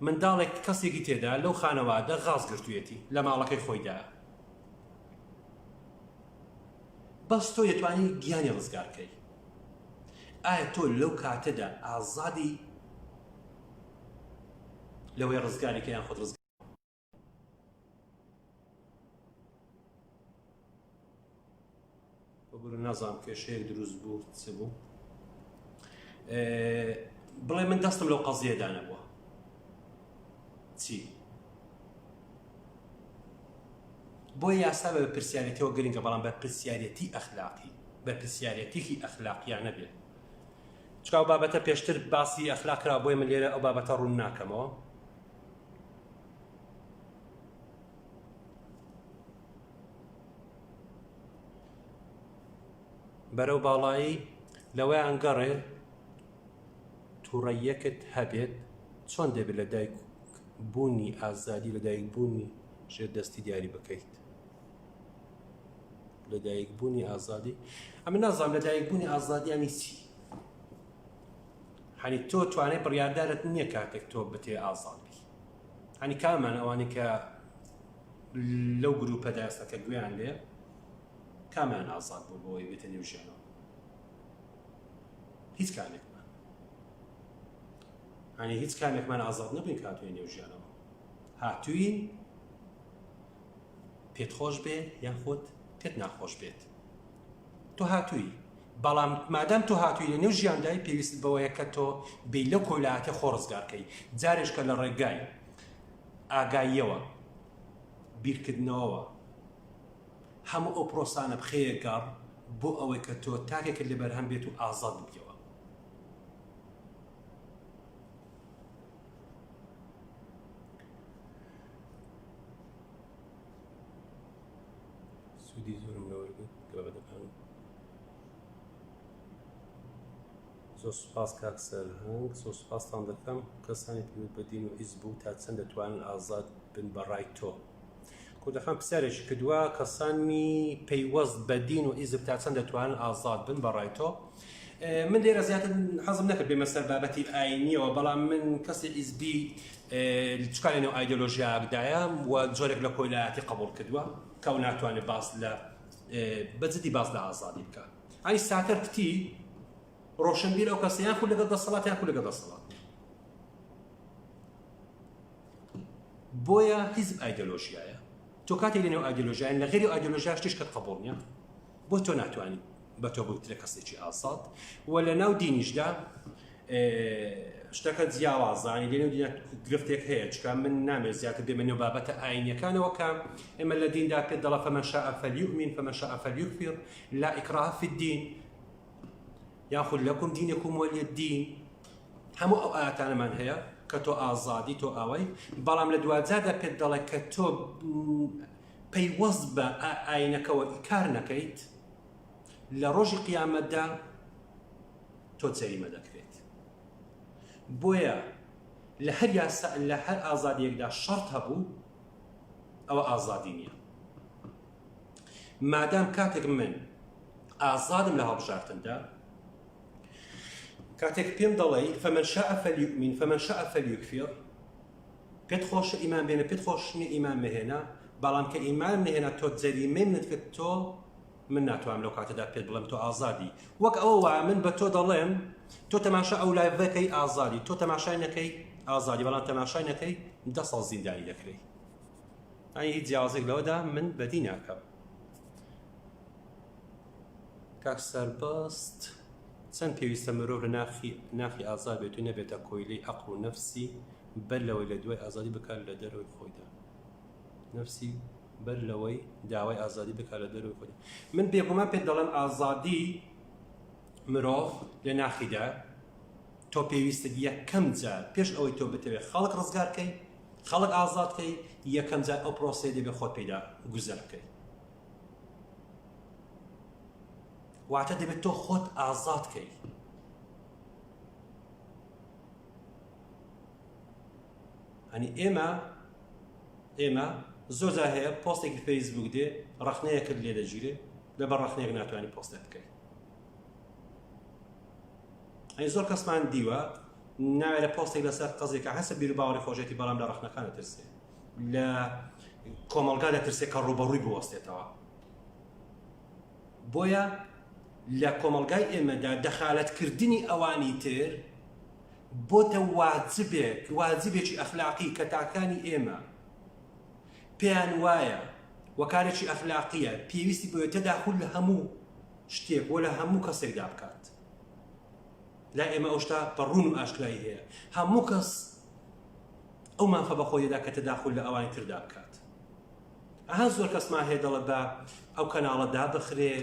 [SPEAKER 1] منداڵێک کەسێکی تێدا لەو خانەوادە غاز گرتوویەتی لە ماڵەکەی خۆیدا بەس تۆ دەتوانی گیانی ڕزگارکەی ئایا تۆ لەو کاتەدا ئازادی لەوەی ڕزگارێکە یان خۆت ڕزگار بۆ نازانم کێشەیەک دروست بوو چ بوو بڵێ من دەستم لەو قەزیەدا نەبووە چی بۆ یاسا بە پرسیارەتیەوە گرنگە بەڵام بە پرسیارەتی ئەخلاقی بە پرسیارەتێکی ئەخلاقیانە بێت چکە ئەو بابەتە پێشتر باسی ئەخلاق کرا بۆیە من لێرە ئەو بابەتە ڕوون ناکەمەوە. بەرەو باڵایی لەوەیان گەڕێ تووڕەیەکت هەبێت چۆن دەبێت لە دایک بوونی ئازادی لە دایک بوونی ژێر دەستی دیاری بکەیت. لە دایک بوونی ئازادی ئەمە نازانم لە دایک بوونی ئازادیانی چی. هەنی تۆ توانێت بڕیاردارت نییە کاتێک تۆ بتێ ئازاد بی. هەنی کامان ئەوانەی کە لەو گروپەدا ئێستاکە گوێیان لێ کامیان ئازاد بوو بۆەوەی بێتە نێو ژیانەوە. هیچ کامێکمان هەنی هیچ کامێکمان ئازاد نەبووین کاتوێ نێو ژیانەوە. هاتووین پێت خۆش بێ یان خۆت پێت ناخۆش بێت. تۆ هاتووی بەڵام مادام تۆ هاتووی لە نێو ژیاندای پێویست بەوەیە کە تۆ بێی لە کۆلایەتە خۆ ڕزگارکەی. جارێش کە لە ڕێگای ئاگاییەوە بیرکردنەوەوە هەموو ئەو پرۆسانە بخەیەگەڕ بۆ ئەوەی کە تۆ تاکێکت لێ بەرهەم بێت و ئازاد ببیەوە. سوودی زۆرم لەوەرگرت کە بەدەپان. زۆر سوپاس کاک سەرهەنگ، زۆر سوپاستان دەکەم کەسانی پێویست بە دین و حیزب بوو تا چەند دەتوانن ئازاد بن بەڕای تۆ. کودەخان پرسیارێکی کردووە کەسانی پەیوەست بە دین و حیزب تا چەند دەتوانن ئازاد بن بەڕای تۆ. من لێرە زیاتر حەزم نەکرد بێمە سەر بابەتی ئاینیەوە، بەڵام من کەسی حیزبی چکار لەنێو ئایدۆلۆژیاکدایە و جۆرێک لە کۆیلایەتی قبوڵ کردووە کە ئەو ناتوانێت باس لە بەجددی باس لە ئازادی بکات. ئەنی ساتر پتی ڕۆشنبیر ئەو کەسەیان خو لەگەڵ دەسەڵات یان خو لەگەڵ دەسەڵات. بۆیە حیزب ئایدۆلۆژیایە. تۆ کاتێک لەنێو ئایدۆلۆژیایان لە غێری ئایدۆلۆژیا شتێکت قبوڵ نییە بۆ تۆ ناتوانیت بە تۆ بگوترێ کەسێکی ئازاد. و لە ناو دینیشدا شتەکە جیاوازانی لێنێو دینە گرفتێک هەیە، چکە من نامێت زیاتر بێمە نێو بابەتە ئاینیەکانەوە کە ئێمە لە دیندا پێت دەڵێ فەمەن شاء فەلیؤمن فەمەن شاء فەلیکفر لا ئیکراها فی الدین یاخود لەکم دینەکم وەلی الدین. هەموو ئەو ئاەتانەمان هەیە کە تۆ ئازادی تۆ ئەوەی، بەڵام لە دوجاردا پێت دەڵێ کە تۆ پەیوەست بە ئاینەکەەوە ئیکار نەکەیت لە ڕۆژی قیامەتدا تۆ جەریمە دەکرێت. بۆیە لە هەر ئازادیەکدا شەرت هەبوو ئەوە ئازادی نییە. مادام کاتێک من ئازادم لە هەڵبژارتندا، کاتێک پێم دەڵێ فەمەن شاء فەلیؤمن فەمەن شاء فەلیکفر، پێت خۆشە ئیمان بێنە پێت خۆش نییە ئیمان مەهێنا، بەڵام کە ئیمان نهێنا تۆ جەریمەی منت کرد، تۆ من ناتوانم لەو کاتەدا پێت بڵێم تۆ ئازادی. وەک ئەوە وایە من بە تۆ دەڵێم تۆ تەماشا ئەو لایڤەکەی ئازادی، تۆ تەماشای نەکەی ئازادی، بەڵام تەماشای نەکەی 10 ساڵ زیندانی دەکرێت. ئەنی هیچ جیاوازێک لەوەدا من بەدی ناکەم. کاک سەربەست چەند پێویستە مرۆڤ لە ناخی ئازاد بێت و نەبێتە کۆیلەی عەقڵ و نەفسی بەر لەوەی لە دوای ئازادی بکات لە دەرەوەی خۆیدا. نەفسی بەر لەوەی داوای ئازادی بکات لە دەرەوەی خۆیدا. من بێگومان پێت دەڵێم ئازادی مرۆڤ لە ناخیدا تۆ پێویستە یەکەم جار پێش ئەوەی تۆ بتەوێت خەڵک ڕزگارکەی، خەڵک ئازادکەی، یەکەم جار ئەو پرۆسەیە دەبێت خۆت پێدا گوزەر بکەی. واتە دەبێت تۆ خۆت ئازادکەی. هەنی ئێمە زۆر جار هەیە پۆستێکی فەیسبوک دێ ڕەخنەیەکت لێ دەگیرێ، لەبەر ڕەخنەیەک ناتوانانی پۆستە بکەیت. ئەی زۆر کەسمان دیوە ناوێت لە پۆستێک لەسەر قەزێکە هەسە بیر و باوەڕی خۆشێتی، بەڵام لە ڕەخنەکان دەترسێ، لە کۆمەڵگا دەترسێ کە ڕوبەڕووی بوەستێتەوە. بۆیە لە کۆمەڵگای ئێمەدا دەخالەتکردنی ئەوانی تر بۆتە واجبێکی ئەخلاقی کە تاکانی ئێمە پێیان وایە وەکارێکی ئەخلاقیە پێویستی بۆیە تەداخول لە هەموو شتێک و لە هەموو کەسێکدا بکات. لا ئێمە ئەو شتا بەڕوون و ئاشکرایی هەیە، هەموو کەس ئەو مافە بەخۆیەدا کە تەداخول لە ئەوانی تردا بکات. ئەها زۆر کەسمان هەیە دەڵێ بە ئەو کەناڵە دابخرێ،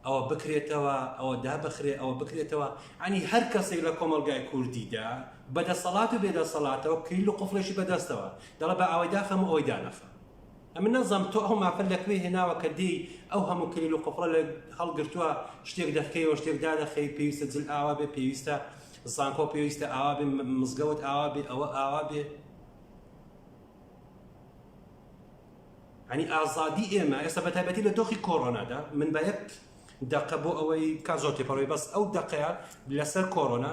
[SPEAKER 1] ئەوە بکرێتەوە ئەوە دابخرێ ئەوە بکرێتەوە عنی هەر کەسێک لە کۆمەلگای کوردیدا بەدەسەڵات و بێدەسەڵاتەوە کلیل و قفڵێکی بەدەستەوە دەڵێ بە ئەوەی داخەم و ئەوەی دانەخە ئەمە نەزەم تۆ ئەو مافەر لەکوێ هێناوە کە دی ئەو هەموو کلیل و قفڵە لە هەڵگرتووە شتێک دەخەیەوە شتێک دادەخەی پێویستە جل ئاوا بێ پێویستە زانکۆ پێویستە ئاوا بێ مزگەوت ئاوا بێ ئەوە ئاوا بێ عنی ئازادی ئێمە ئێستا بەتایبەتی لە دۆخی کۆڕۆنادا من بە یەک دقە بۆ ئەوەی کا زۆر تێپەڕۆی بەس ئەو دقەیە لەسەر کۆڕۆنا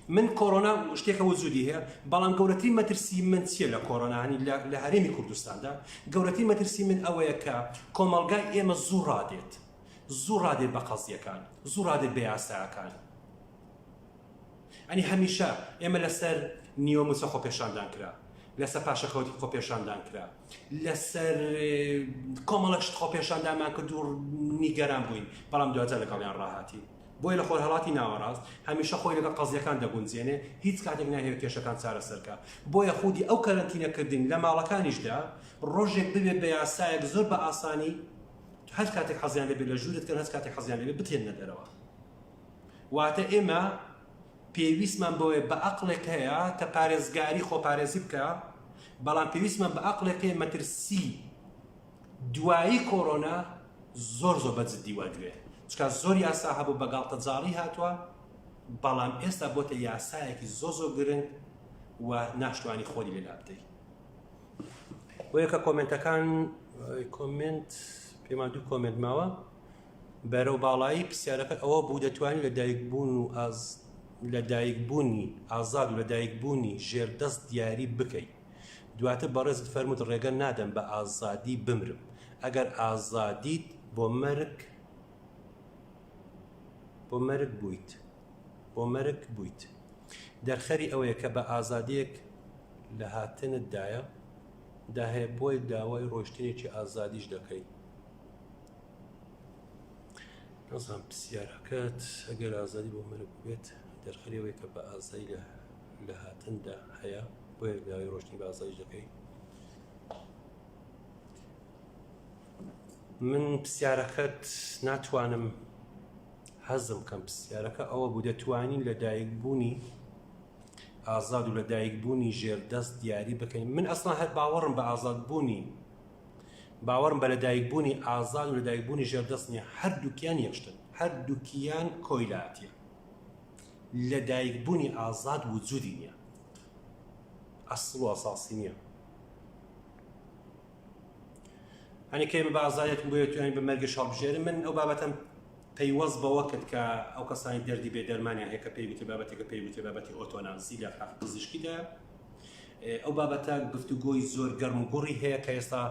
[SPEAKER 1] من کۆڕۆنا شتێکە وجودی هەیە بەڵام گەورەترین مەترسی من چییە لە کۆڕۆنا هەنی لە هەرێمی کوردستاندا گەورەترین مەترسی من ئەوەیە کە کۆمەڵگای ئێمە زوو ڕادێت بە قەزیەکان زوو ڕادێت بە یاساکان ئەنی هەمیشە ئێمە لەسەر نیۆموسە خۆپێشاندان کرا لەسەر پاشەخەوتی خۆپێشاندان کرا لەسەر کۆمەڵەشت خۆپێشاندامان کرد و نیگەران بووین بەڵام دوجار لەگەڵیان ڕاهاتی بۆی لە خۆرهەڵاتی ناوەڕاست هەمیشە خۆی لەگەڵ قەزیەکان دەگونجێنێ هیچ کاتێک ناهێت کێشەکان چارەسەرکە بۆیە خودی ئەو کەرەنتینەکردن لە ماڵەکانیشدا ڕۆژێک ببێت بە یاسایەک زۆر بە ئاسانی هەر کاتێک حەزیان لەبێت لە ژوورت کردن هەر کاتێک حەزیان لەبێت بتێنە دەرەوە واتە ئێمە پێویستمان بۆیە بە عەقڵێک هەیە کە پارێزگاری خۆپارێزی بکە بەڵام پێویستمان بە عەقڵێک هەیە مەترسی دوایی کۆڕۆنا زۆر بەجددی وەرگرێ چکە زۆر یاسا هەبوو بە گاڵتەجاڕی هاتووە بەڵام ئێستا بۆتە یاسایەکی زۆر گرنگ و ناشتوانی خۆی لێلا بدەیت بۆ یەکە کۆمنتەکان کۆمنت پێمان دوو کۆمنت ماوە بەرەو باڵایی پرسیارەکە ئەوە بوو دەتوانین لە دایکبوونی ئازاد و لە دایکبوونی ژێردەست دیاری بکەیت دواتر بەڕێزت فەرمووت ڕێگە نادەم بە ئازادی بمرم ئەگەر ئازادیت بۆ مەرگ بوویت دەرخەری ئەوەیە کە بە ئازادیەک لە هاتنتدایە داهەیە بۆی داوای ڕۆیشتنێکی ئازادیش دەکەیت نەزانم پرسیارەکەت ئەگەر ئازادی بۆ مەرگ بێت دەرخەری ئەوەیە کە بە ئازادی لە هاتندا هەیە بۆیە داوای ڕۆیشتنی بە ئازادیش دەکەیت من پرسیارەکەت ناتوانم حەزم کەم پرسیارەکە ئەوە بوو دەتوانین لە دایکبوونی ئازاد و لە دایکبوونی ژێردەست دیاری بکەین من ئەسڵا هەر باوەڕم بە ئازادبوونی باوەڕم بە لە دایکبوونی ئازاد و لە دایکبوونی ژێردەست نییە هەردووکیان یەکشتن هەردووکیان کۆیلاتیە لە دایکبوونی ئازاد وجودی نییە ئەسڵ و ئەساسی نییە هەنی کە ئێمە بە ئازادیەتم بۆ توانین بە مەرگش هەڵبژێرن من ئەو بابەتەم پەیوەز بەوە کرد کە ئەو کەسانی دەردی بێ دەرمانیان هەیە کە پێیوتێ بابەتێکە پێیوتێ بابەتی ئۆتۆنازی لە پزیشکیدا ئەو بابەتە گفتوگۆی زۆر گەرم و گوڕی هەیە کە ئێستا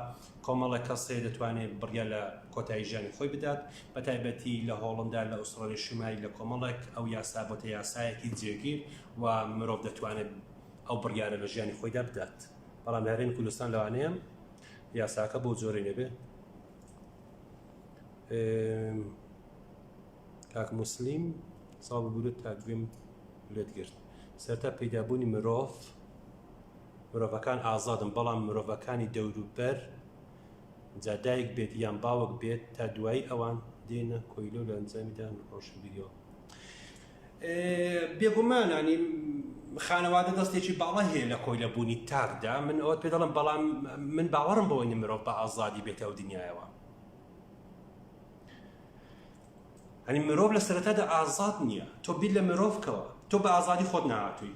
[SPEAKER 1] کۆمەڵە کەسێ دەتوانێت بڕیا لە کۆتایی ژیانی خۆی بدات بە تایبەتی لە هۆڵندا لە ئوسترالی شمالی لە کۆمەڵێک ئەو یاسا بۆتە یاسایەکی جێگیر و مرۆڤ دەتوانێت ئەو بڕیارە لە ژیانی خۆیدا بدات بەڵام لە هەرێمی کوردستان لەوانەیە یاساکە بۆ جۆرەی نەبێ کاک موسلیم ساڵ ببوورێت تا گوێم لێت گرت سەرتا پەیدابوونی مرۆڤەکان ئازادن بەڵام مرۆڤەکانی دەوروبەر جا دایک بێت یان باوەک بێت تا دوایی ئەوان دێنە کۆیلە و لە ئەنجامیدا ڕۆشن بیرەوە بێگومان ینی خانەوادە دەستێکی باڵا هەیە لە کۆیلە بوونی تاکدا من ئەوەت پێ دەڵم بەڵام من باوەڕم بەوەی مرۆڤ بە ئازادی بێتە ئەو دنیایەوە هەنی مرۆڤ لە سەرەتادا ئازاد نییە تۆ بیر لە مرۆڤکەوە تۆ بە ئازادی خۆت نهاتووی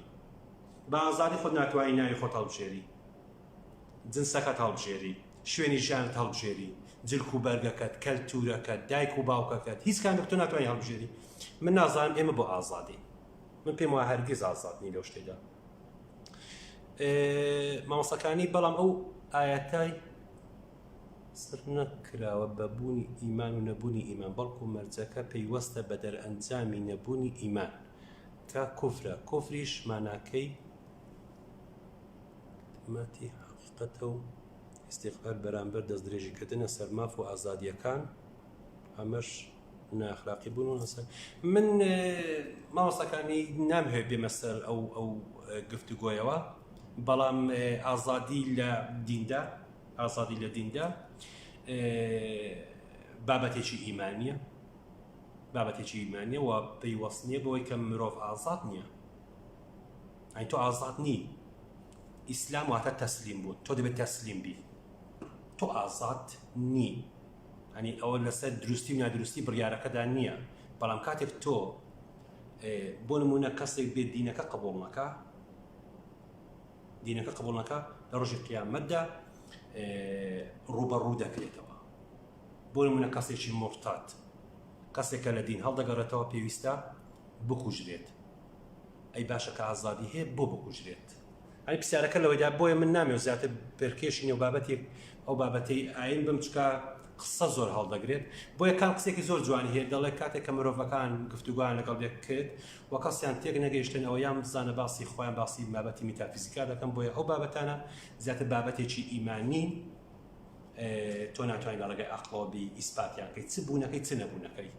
[SPEAKER 1] بە ئازادی خۆت ناتوانانی ناوی خۆت هەڵبژێری جنسەکەت هەڵبژێری شوێنی ژیانت هەڵبژێری جلک و بەرگەکەت کەلتورەکەت دایک و باوکەکەت هیچ کامێک تۆ ناتوانی هەڵبژێری من نازانم ئێمە بۆ ئازادی من پێم وایە هەرگیز ئازاد نین لەو شتێدا مامۆستاکانی بەڵام ئەو ئایەتای سر نەکراوە بەبوونی ئیمان و نەبوونی ئیمان بەڵکو مەرجەکە پەیوەستە بە دەرئەنجامی نەبوونی ئیمان کە کوفرە کوفریش ماناکەی ماتی حەقیقەتە و استیغفار بەرامبەر دەست درێژیکردنە سەر ماف و ئازادیەکان ئەمەش ناخلاقی بوون و هەسەر من مامۆستاکانی نامهوێت بێمە سەر ئەو گفتوگۆیەوە بەڵام ئازادی لە دیندا بابەتێکی ئیمانیە بابەتێکی ئیمانیە و پەیوەست نییە بۆی کە مرۆڤ ئازاد نییە. ئەی تۆ ئازاد نی. ئیسلام واتە تەسلیم بوون، تۆ دەبێت تەسلیم بی، تۆ ئازاد نی. ئەنی ئەوە لەسەر دروستی و نادروستی بڕیارەکەدا نییە. بەڵام کاتێک تۆ بۆ نمونە کەسێک بێت دینەکە قبوڵ نەکە، دینەکە قبوڵ نەکە لە ڕۆژی قیامەتدا ڕوبەڕوو دەکرێتەوە. بۆ نمونە کەسێکی مرتاد، کەسێکە لە دین هەڵدەگەڕێتەوە پێویستە بکوژرێت. ئەی باشە کە ئازادی هەیە بۆ بکوژرێت. ئەی پرسیارەکە لەوەیدا بۆیە من نامێ زیاتر پێرکێشینە و بابەتێک ئەو بابەتەی ئاین بم چکە قسە زۆر هەڵدەگرێت. بۆیە کام قسێکی زۆر جوانی هەیە، دەڵێت کاتێک کە مرۆڤەکان گفتوگویان لەگەڵ یەک کرد و کەسیان تێک نەگەیشتن ئەوە یان بزانە باسی خۆیان باسی بابەتی میتافیزیکا دەکەن. بۆیە ئەو بابەتانە زیاتر بابەتێکی ئیمانی تۆ ناتوانین لە ڕێگەی عەقڵەوە بی ئیسپاتیانکەی چ بوونەکەی چ نەبوونەکەی.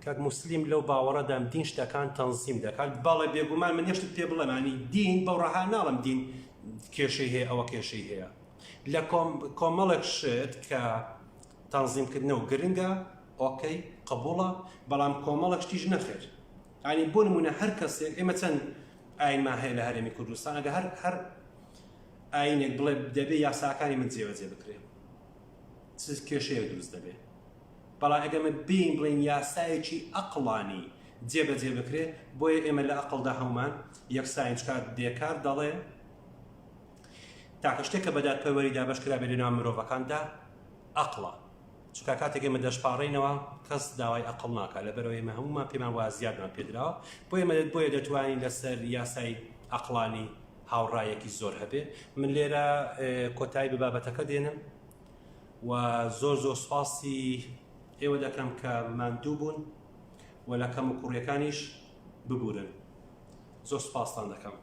[SPEAKER 1] کاک موسلیم لەو باوەڕەدام دین شتەکان تەنزیم دەکات. بەڵێ بێگومان من هێشت پێ بڵێم ینی دین بەو ڕەها ناڵم دین کێشەی هەیە ئەوە کێشەی هەیە. لە کۆمەڵێک شت کە تەنزیمکردنەوە گرنگە ئۆکەی قبوڵە، بەڵام کۆمەڵێک شتیش نەخێر. ینی بۆ نمونە هەر کەسێک ئێمە چەند ئاینمان هەیە لە هەرێمی کوردستان، ئەگە هەر ئاینێک بڵێ دەبێ یاساکانی من جێوەجێ بکرێ چ کێشەیە دروست دەبێت. بەڵام ئەگەمە بین بڵین یاسایەکی ئەقڵانی جێبەجێ بکرێ، بۆیە ئێمە لە ئەقڵدا هەومان یەکساین چکات دێکار دەڵێ تاکە شتێکە بەدات پەروەریدا بەشکرا بێت لە ناو مرۆڤەکاندا ئەقڵە. چونکە کاتێک ئێمە دەشپاڕینەوە کەس داوای ئەقڵ ناکات، لەبەرەوە ئێمە هەمومان پێمان وایە زیادمان پێدراوە. بۆیە دەتوانین لەسەر یاسای ئەقڵانی هاوڕایەکی زۆر هەبێ. من لێرە کۆتایی بە بابەتەکە دێنم و زۆر سوپاسی ئێوە دەکەم کە ماندوو بوون و لە کەم و کوڕیەکانیش ببورن. زۆر سوپاستان دەکەم.